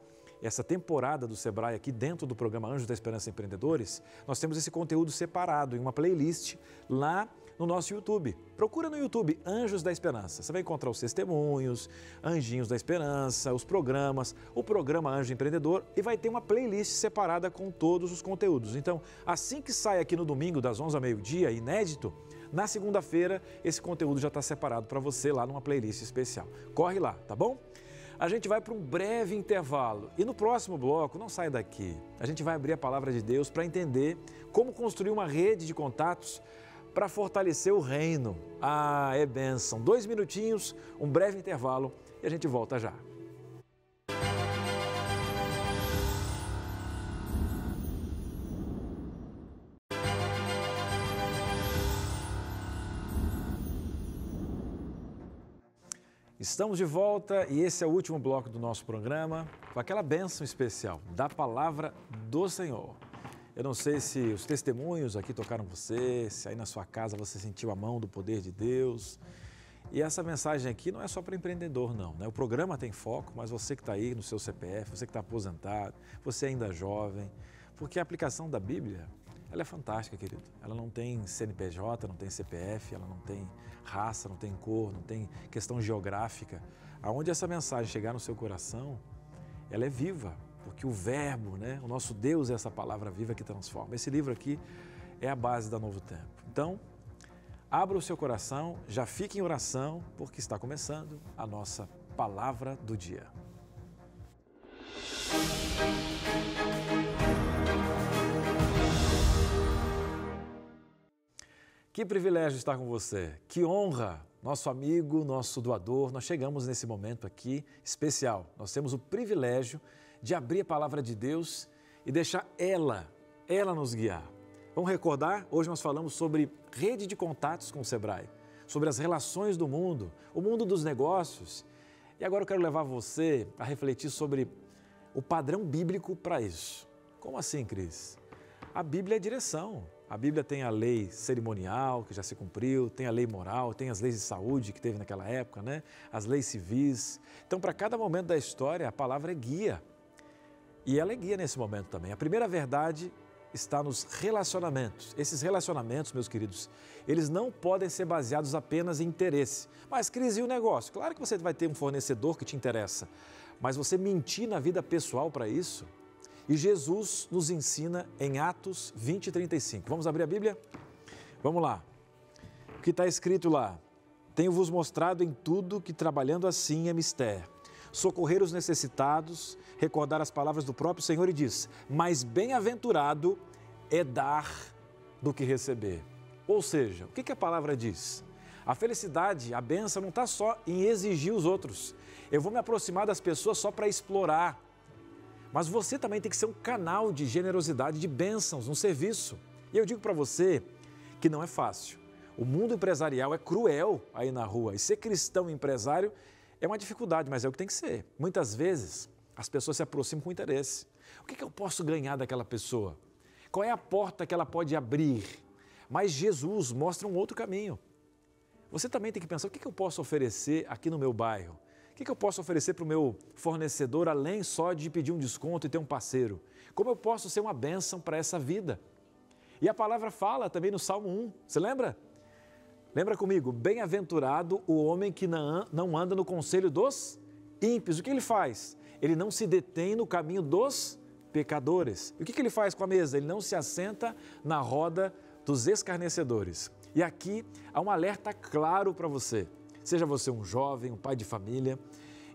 essa temporada do Sebrae aqui dentro do programa Anjos da Esperança Empreendedores, nós temos esse conteúdo separado em uma playlist lá no nosso YouTube. Procura no YouTube Anjos da Esperança. Você vai encontrar os testemunhos, Anjinhos da Esperança, os programas, o programa Anjo Empreendedor e vai ter uma playlist separada com todos os conteúdos. Então, assim que sai aqui no domingo das 11 ao meio-dia, inédito, na segunda-feira esse conteúdo já está separado para você lá numa playlist especial. Corre lá, tá bom? A gente vai para um breve intervalo e no próximo bloco, não sai daqui, a gente vai abrir a palavra de Deus para entender como construir uma rede de contatos para fortalecer o reino. Ah, é bênção. 2 minutinhos, um breve intervalo e a gente volta já. Estamos de volta e esse é o último bloco do nosso programa com aquela bênção especial da Palavra do Senhor. Eu não sei se os testemunhos aqui tocaram você, se aí na sua casa você sentiu a mão do poder de Deus. E essa mensagem aqui não é só para empreendedor, não, né? O programa tem foco, mas você que está aí no seu CPF, você que está aposentado, você ainda é jovem, porque a aplicação da Bíblia, ela é fantástica, querido. Ela não tem CNPJ, não tem CPF, ela não tem raça, não tem cor, não tem questão geográfica. Aonde essa mensagem chegar no seu coração, ela é viva, porque o verbo, né? O nosso Deus é essa palavra viva que transforma. Esse livro aqui é a base da Novo Tempo. Então, abra o seu coração, já fique em oração, porque está começando a nossa Palavra do Dia. Que privilégio estar com você, que honra, nosso amigo, nosso doador. Nós chegamos nesse momento aqui especial. Nós temos o privilégio de abrir a Palavra de Deus e deixar ela nos guiar. Vamos recordar? Hoje nós falamos sobre rede de contatos com o Sebrae, sobre as relações do mundo, o mundo dos negócios. E agora eu quero levar você a refletir sobre o padrão bíblico para isso. Como assim, Cris? A Bíblia é direção. A Bíblia tem a lei cerimonial, que já se cumpriu, tem a lei moral, tem as leis de saúde que teve naquela época, né? As leis civis. Então, para cada momento da história, a palavra é guia. E ela é guia nesse momento também. A primeira verdade está nos relacionamentos. Esses relacionamentos, meus queridos, eles não podem ser baseados apenas em interesse. Mas, Cris, e o negócio? Claro que você vai ter um fornecedor que te interessa, mas você mentir na vida pessoal para isso? E Jesus nos ensina em Atos 20:35. Vamos abrir a Bíblia? Vamos lá. O que está escrito lá? Tenho-vos mostrado em tudo que trabalhando assim é mister. Socorrer os necessitados, recordar as palavras do próprio Senhor e diz, mas bem-aventurado é dar do que receber. Ou seja, o que a palavra diz? A felicidade, a bênção não está só em exigir os outros. Eu vou me aproximar das pessoas só para explorar. Mas você também tem que ser um canal de generosidade, de bênçãos no serviço. E eu digo para você que não é fácil. O mundo empresarial é cruel aí na rua. E ser cristão e empresário é uma dificuldade, mas é o que tem que ser. Muitas vezes as pessoas se aproximam com interesse. O que eu posso ganhar daquela pessoa? Qual é a porta que ela pode abrir? Mas Jesus mostra um outro caminho. Você também tem que pensar, o que eu posso oferecer aqui no meu bairro? O que eu posso oferecer para o meu fornecedor, além só de pedir um desconto e ter um parceiro? Como eu posso ser uma bênção para essa vida? E a palavra fala também no Salmo 1, você lembra? Lembra comigo, bem-aventurado o homem que não anda no conselho dos ímpios. O que ele faz? Ele não se detém no caminho dos pecadores. E o que ele faz com a mesa? Ele não se assenta na roda dos escarnecedores. E aqui há um alerta claro para você. Seja você um jovem, um pai de família,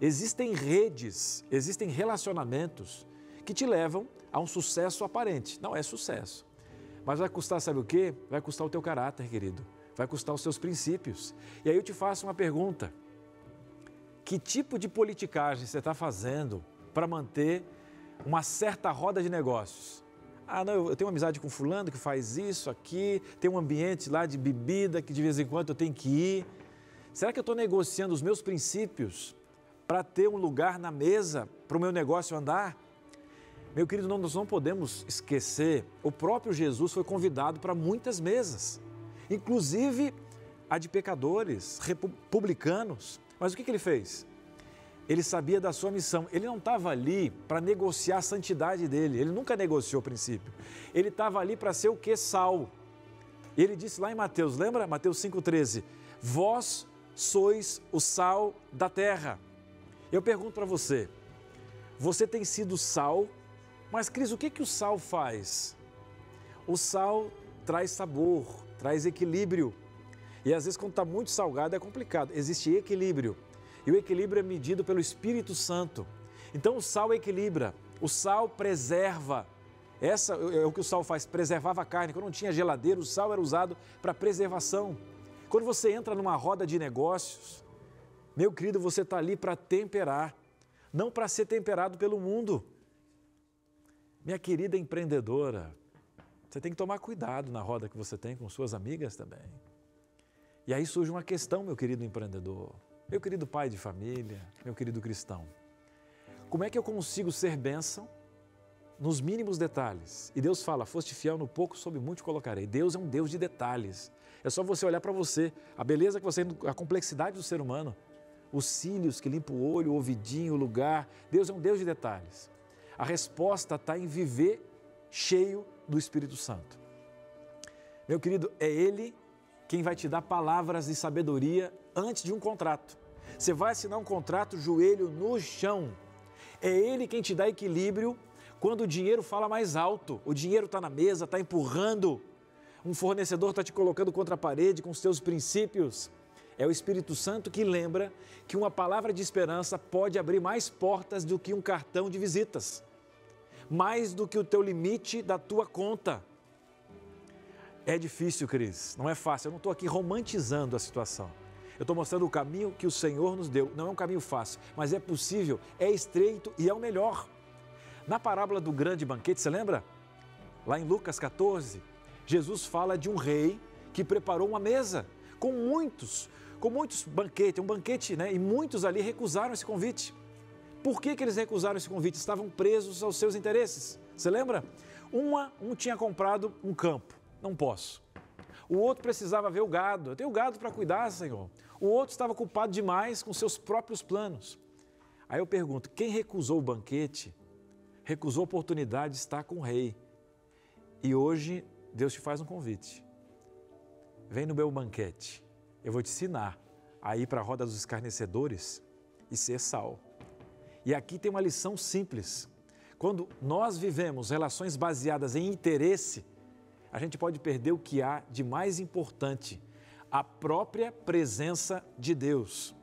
existem redes, existem relacionamentos que te levam a um sucesso aparente. Não é sucesso, mas vai custar, sabe o quê? Vai custar o teu caráter, querido. Vai custar os seus princípios. E aí eu te faço uma pergunta. Que tipo de politicagem você está fazendo para manter uma certa roda de negócios? Ah, não, eu tenho uma amizade com fulano que faz isso aqui, tem um ambiente lá de bebida que de vez em quando eu tenho que ir. Será que eu estou negociando os meus princípios para ter um lugar na mesa para o meu negócio andar? Meu querido, nós não podemos esquecer, o próprio Jesus foi convidado para muitas mesas, inclusive a de pecadores, publicanos. Mas o que ele fez? Ele sabia da sua missão. Ele não estava ali para negociar a santidade dele, ele nunca negociou o princípio. Ele estava ali para ser o quê? Sal. Ele disse lá em Mateus, lembra? Mateus 5,13, vós sois o sal da terra. Eu pergunto para você, você tem sido sal, mas Cris, o que o sal faz? O sal traz sabor, traz equilíbrio. E às vezes quando está muito salgado é complicado, existe equilíbrio. E o equilíbrio é medido pelo Espírito Santo. Então o sal equilibra, o sal preserva. Essa é o que o sal faz, preservava a carne. Quando não tinha geladeira, o sal era usado para preservação. Quando você entra numa roda de negócios, meu querido, você está ali para temperar, não para ser temperado pelo mundo. Minha querida empreendedora, você tem que tomar cuidado na roda que você tem com suas amigas também. E aí surge uma questão, meu querido empreendedor. Meu querido pai de família, meu querido cristão, como é que eu consigo ser bênção nos mínimos detalhes? E Deus fala, foste fiel no pouco, sobre muito te colocarei. Deus é um Deus de detalhes. É só você olhar para você, a beleza que você tem, a complexidade do ser humano, os cílios que limpam o olho, o ouvidinho, o lugar. Deus é um Deus de detalhes. A resposta está em viver cheio do Espírito Santo. Meu querido, é Ele quem vai te dar palavras de sabedoria antes de um contrato. Você vai assinar um contrato, joelho no chão. É Ele quem te dá equilíbrio quando o dinheiro fala mais alto. O dinheiro está na mesa, está empurrando. Um fornecedor está te colocando contra a parede com os teus princípios. É o Espírito Santo que lembra que uma palavra de esperança pode abrir mais portas do que um cartão de visitas. Mais do que o teu limite da tua conta. É difícil, Cris, não é fácil. Eu não estou aqui romantizando a situação. Eu estou mostrando o caminho que o Senhor nos deu. Não é um caminho fácil, mas é possível, é estreito e é o melhor. Na parábola do grande banquete, você lembra? Lá em Lucas 14, Jesus fala de um rei que preparou uma mesa com muitos banquetes, um banquete, né? E muitos ali recusaram esse convite. Por que eles recusaram esse convite? Estavam presos aos seus interesses. Você lembra? Um tinha comprado um campo. Não posso. O outro precisava ver o gado. Eu tenho gado para cuidar, Senhor. O outro estava ocupado demais com seus próprios planos. Aí eu pergunto, quem recusou o banquete, recusou a oportunidade de estar com o rei. E hoje Deus te faz um convite. Vem no meu banquete. Eu vou te ensinar a ir para a roda dos escarnecedores e ser sal. E aqui tem uma lição simples. Quando nós vivemos relações baseadas em interesse, a gente pode perder o que há de mais importante, a própria presença de Deus.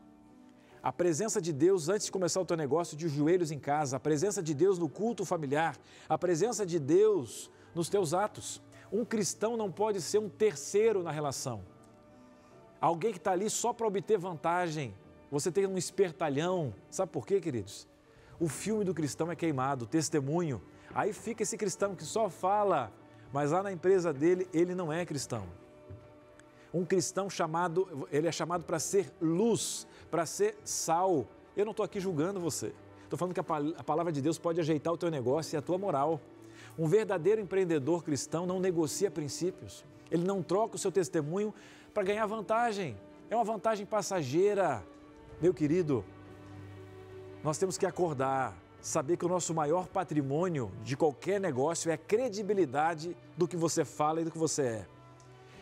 A presença de Deus antes de começar o teu negócio, de joelhos em casa, a presença de Deus no culto familiar, a presença de Deus nos teus atos. Um cristão não pode ser um terceiro na relação. Alguém que está ali só para obter vantagem. Você tem um espertalhão. Sabe por quê, queridos? O filme do cristão é queimado, o testemunho. Aí fica esse cristão que só fala, mas lá na empresa dele, ele não é cristão. Um cristão ele é chamado para ser luz, para ser sal. Eu não estou aqui julgando você. Estou falando que a palavra de Deus pode ajeitar o teu negócio e a tua moral. Um verdadeiro empreendedor cristão não negocia princípios. Ele não troca o seu testemunho para ganhar vantagem. É uma vantagem passageira. Meu querido, nós temos que acordar, saber que o nosso maior patrimônio de qualquer negócio é a credibilidade do que você fala e do que você é.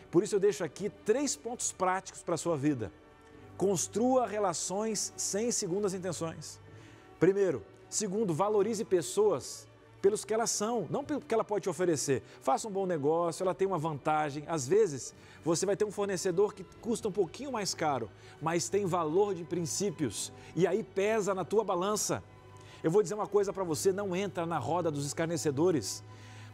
Por isso eu deixo aqui 3 pontos práticos para a sua vida. Construa relações sem segundas intenções. Primeiro. Segundo, valorize pessoas pelos que elas são, não pelo que ela pode te oferecer. Faça um bom negócio, ela tem uma vantagem. Às vezes, você vai ter um fornecedor que custa um pouquinho mais caro, mas tem valor de princípios. E aí pesa na tua balança. Eu vou dizer uma coisa para você, não entra na roda dos escarnecedores.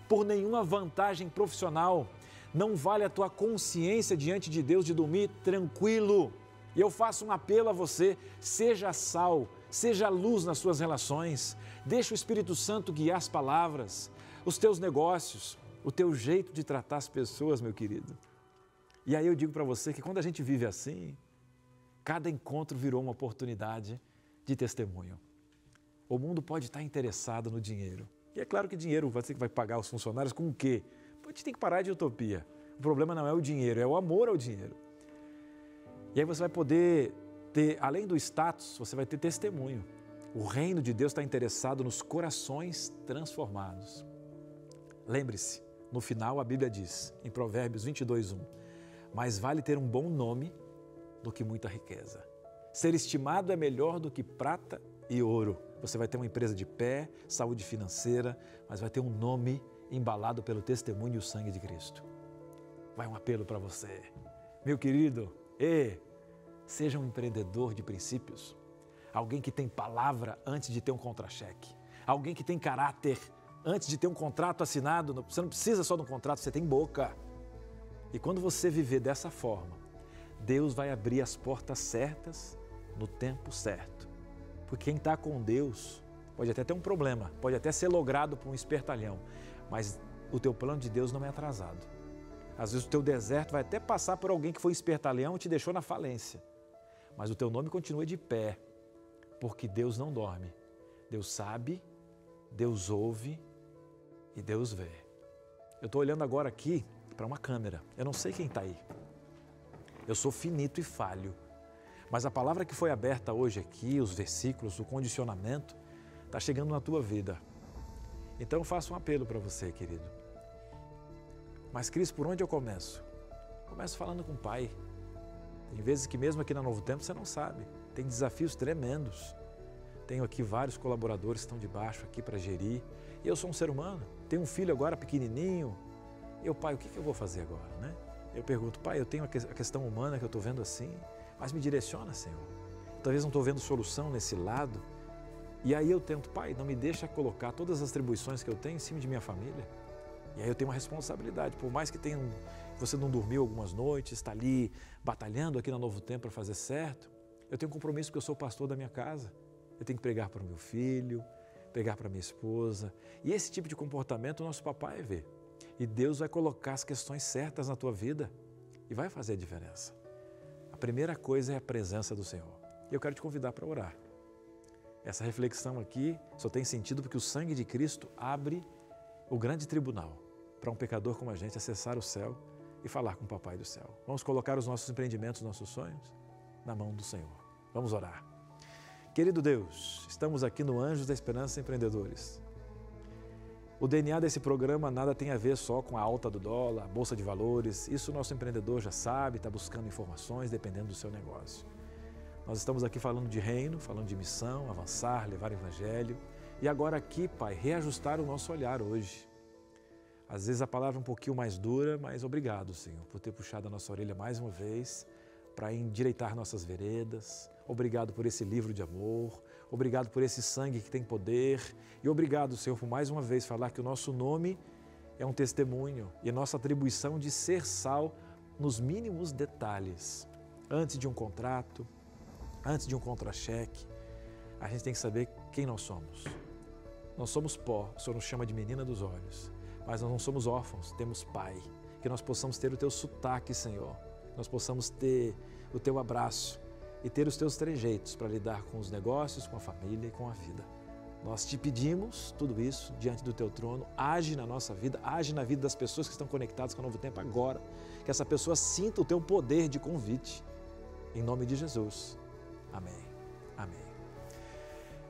Por nenhuma vantagem profissional, não vale a tua consciência diante de Deus de dormir tranquilo. E eu faço um apelo a você, seja sal, seja luz nas suas relações. Deixa o Espírito Santo guiar as palavras, os teus negócios, o teu jeito de tratar as pessoas, meu querido. E aí eu digo para você que quando a gente vive assim, cada encontro virou uma oportunidade de testemunho. O mundo pode estar interessado no dinheiro. E é claro que dinheiro você vai pagar os funcionários com o quê? A gente tem que parar de utopia. O problema não é o dinheiro, é o amor ao dinheiro. E aí você vai poder ter, além do status, você vai ter testemunho. O reino de Deus está interessado nos corações transformados. Lembre-se, no final a Bíblia diz, em Provérbios 22:1, mais vale ter um bom nome do que muita riqueza. Ser estimado é melhor do que prata e ouro. Você vai ter uma empresa de pé, saúde financeira, mas vai ter um nome embalado pelo testemunho e o sangue de Cristo. Vai um apelo para você. Meu querido, seja um empreendedor de princípios. Alguém que tem palavra antes de ter um contra-cheque. Alguém que tem caráter antes de ter um contrato assinado. Você não precisa só de um contrato, você tem boca. E quando você viver dessa forma, Deus vai abrir as portas certas no tempo certo. Porque quem está com Deus pode até ter um problema, pode até ser logrado por um espertalhão, mas o teu plano de Deus não é atrasado. Às vezes o teu deserto vai até passar por alguém que foi espertalhão e te deixou na falência. mas o teu nome continua de pé, porque Deus não dorme. Deus sabe, Deus ouve e Deus vê. Eu estou olhando agora aqui para uma câmera, eu não sei quem está aí. Eu sou finito e falho, mas a palavra que foi aberta hoje aqui, os versículos, o condicionamento, está chegando na tua vida. Então eu faço um apelo para você, querido. Mas Cris, por onde eu começo? Começo falando com o Pai. Tem vezes que mesmo aqui na Novo Tempo você não sabe, tem desafios tremendos. Tenho aqui vários colaboradores que estão de baixo aqui para gerir. E eu sou um ser humano, tenho um filho agora pequenininho. Eu, Pai, o que eu vou fazer agora, né? Eu pergunto, Pai, eu tenho a questão humana que eu estou vendo assim, mas me direciona, Senhor. Talvez não estou vendo solução nesse lado. E aí eu tento, Pai, não me deixa colocar todas as atribuições que eu tenho em cima de minha família. E aí eu tenho uma responsabilidade, por mais que você não dormiu algumas noites, está ali batalhando aqui na Novo Tempo para fazer certo, eu tenho um compromisso porque eu sou o pastor da minha casa. Eu tenho que pregar para o meu filho, pregar para minha esposa. E esse tipo de comportamento o nosso papai vê. E Deus vai colocar as questões certas na tua vida e vai fazer a diferença. A primeira coisa é a presença do Senhor. E eu quero te convidar para orar. Essa reflexão aqui só tem sentido porque o sangue de Cristo abre o grande tribunal para um pecador como a gente acessar o céu e falar com o Papai do céu. Vamos colocar os nossos empreendimentos, nossos sonhos na mão do Senhor. Vamos orar. Querido Deus, estamos aqui no Anjos da Esperança Empreendedores. O DNA desse programa nada tem a ver só com a alta do dólar, a bolsa de valores. Isso o nosso empreendedor já sabe, está buscando informações dependendo do seu negócio. Nós estamos aqui falando de reino, falando de missão, avançar, levar o evangelho. E agora aqui, Pai, reajustar o nosso olhar hoje. Às vezes a palavra é um pouquinho mais dura, mas obrigado, Senhor, por ter puxado a nossa orelha mais uma vez para endireitar nossas veredas. Obrigado por esse livro de amor. Obrigado por esse sangue que tem poder. E obrigado, Senhor, por mais uma vez falar que o nosso nome é um testemunho e a nossa atribuição de ser sal nos mínimos detalhes. Antes de um contrato, antes de um contra-cheque, a gente tem que saber quem nós somos. Nós somos pó, o Senhor nos chama de menina dos olhos, mas nós não somos órfãos, temos Pai. Que nós possamos ter o Teu sotaque, Senhor, nós possamos ter o Teu abraço e ter os Teus trejeitos para lidar com os negócios, com a família e com a vida. Nós te pedimos tudo isso diante do Teu trono, age na nossa vida, age na vida das pessoas que estão conectadas com o Novo Tempo agora, que essa pessoa sinta o Teu poder de convite, em nome de Jesus. Amém. Amém.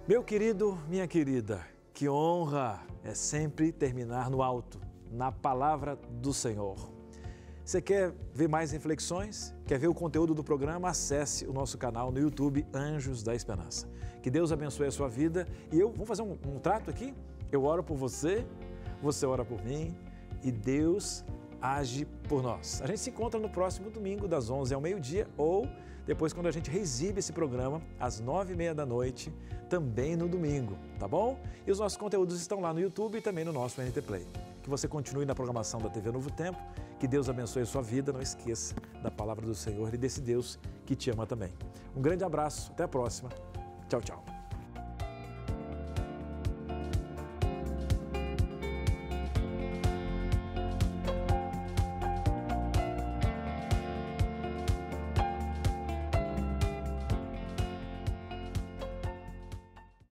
Meu querido, minha querida, que honra é sempre terminar no alto, na palavra do Senhor. Você quer ver mais reflexões? Quer ver o conteúdo do programa? Acesse o nosso canal no YouTube, Anjos da Esperança. Que Deus abençoe a sua vida e vamos fazer um trato aqui? Eu oro por você, você ora por mim e Deus age por nós. A gente se encontra no próximo domingo, das 11 ao meio-dia ou depois quando a gente reexibe esse programa, às 9h30 da noite, também no domingo, tá bom? E os nossos conteúdos estão lá no YouTube e também no nosso NT Play. Que você continue na programação da TV Novo Tempo, que Deus abençoe a sua vida, não esqueça da palavra do Senhor e desse Deus que te ama também. Um grande abraço, até a próxima. Tchau, tchau.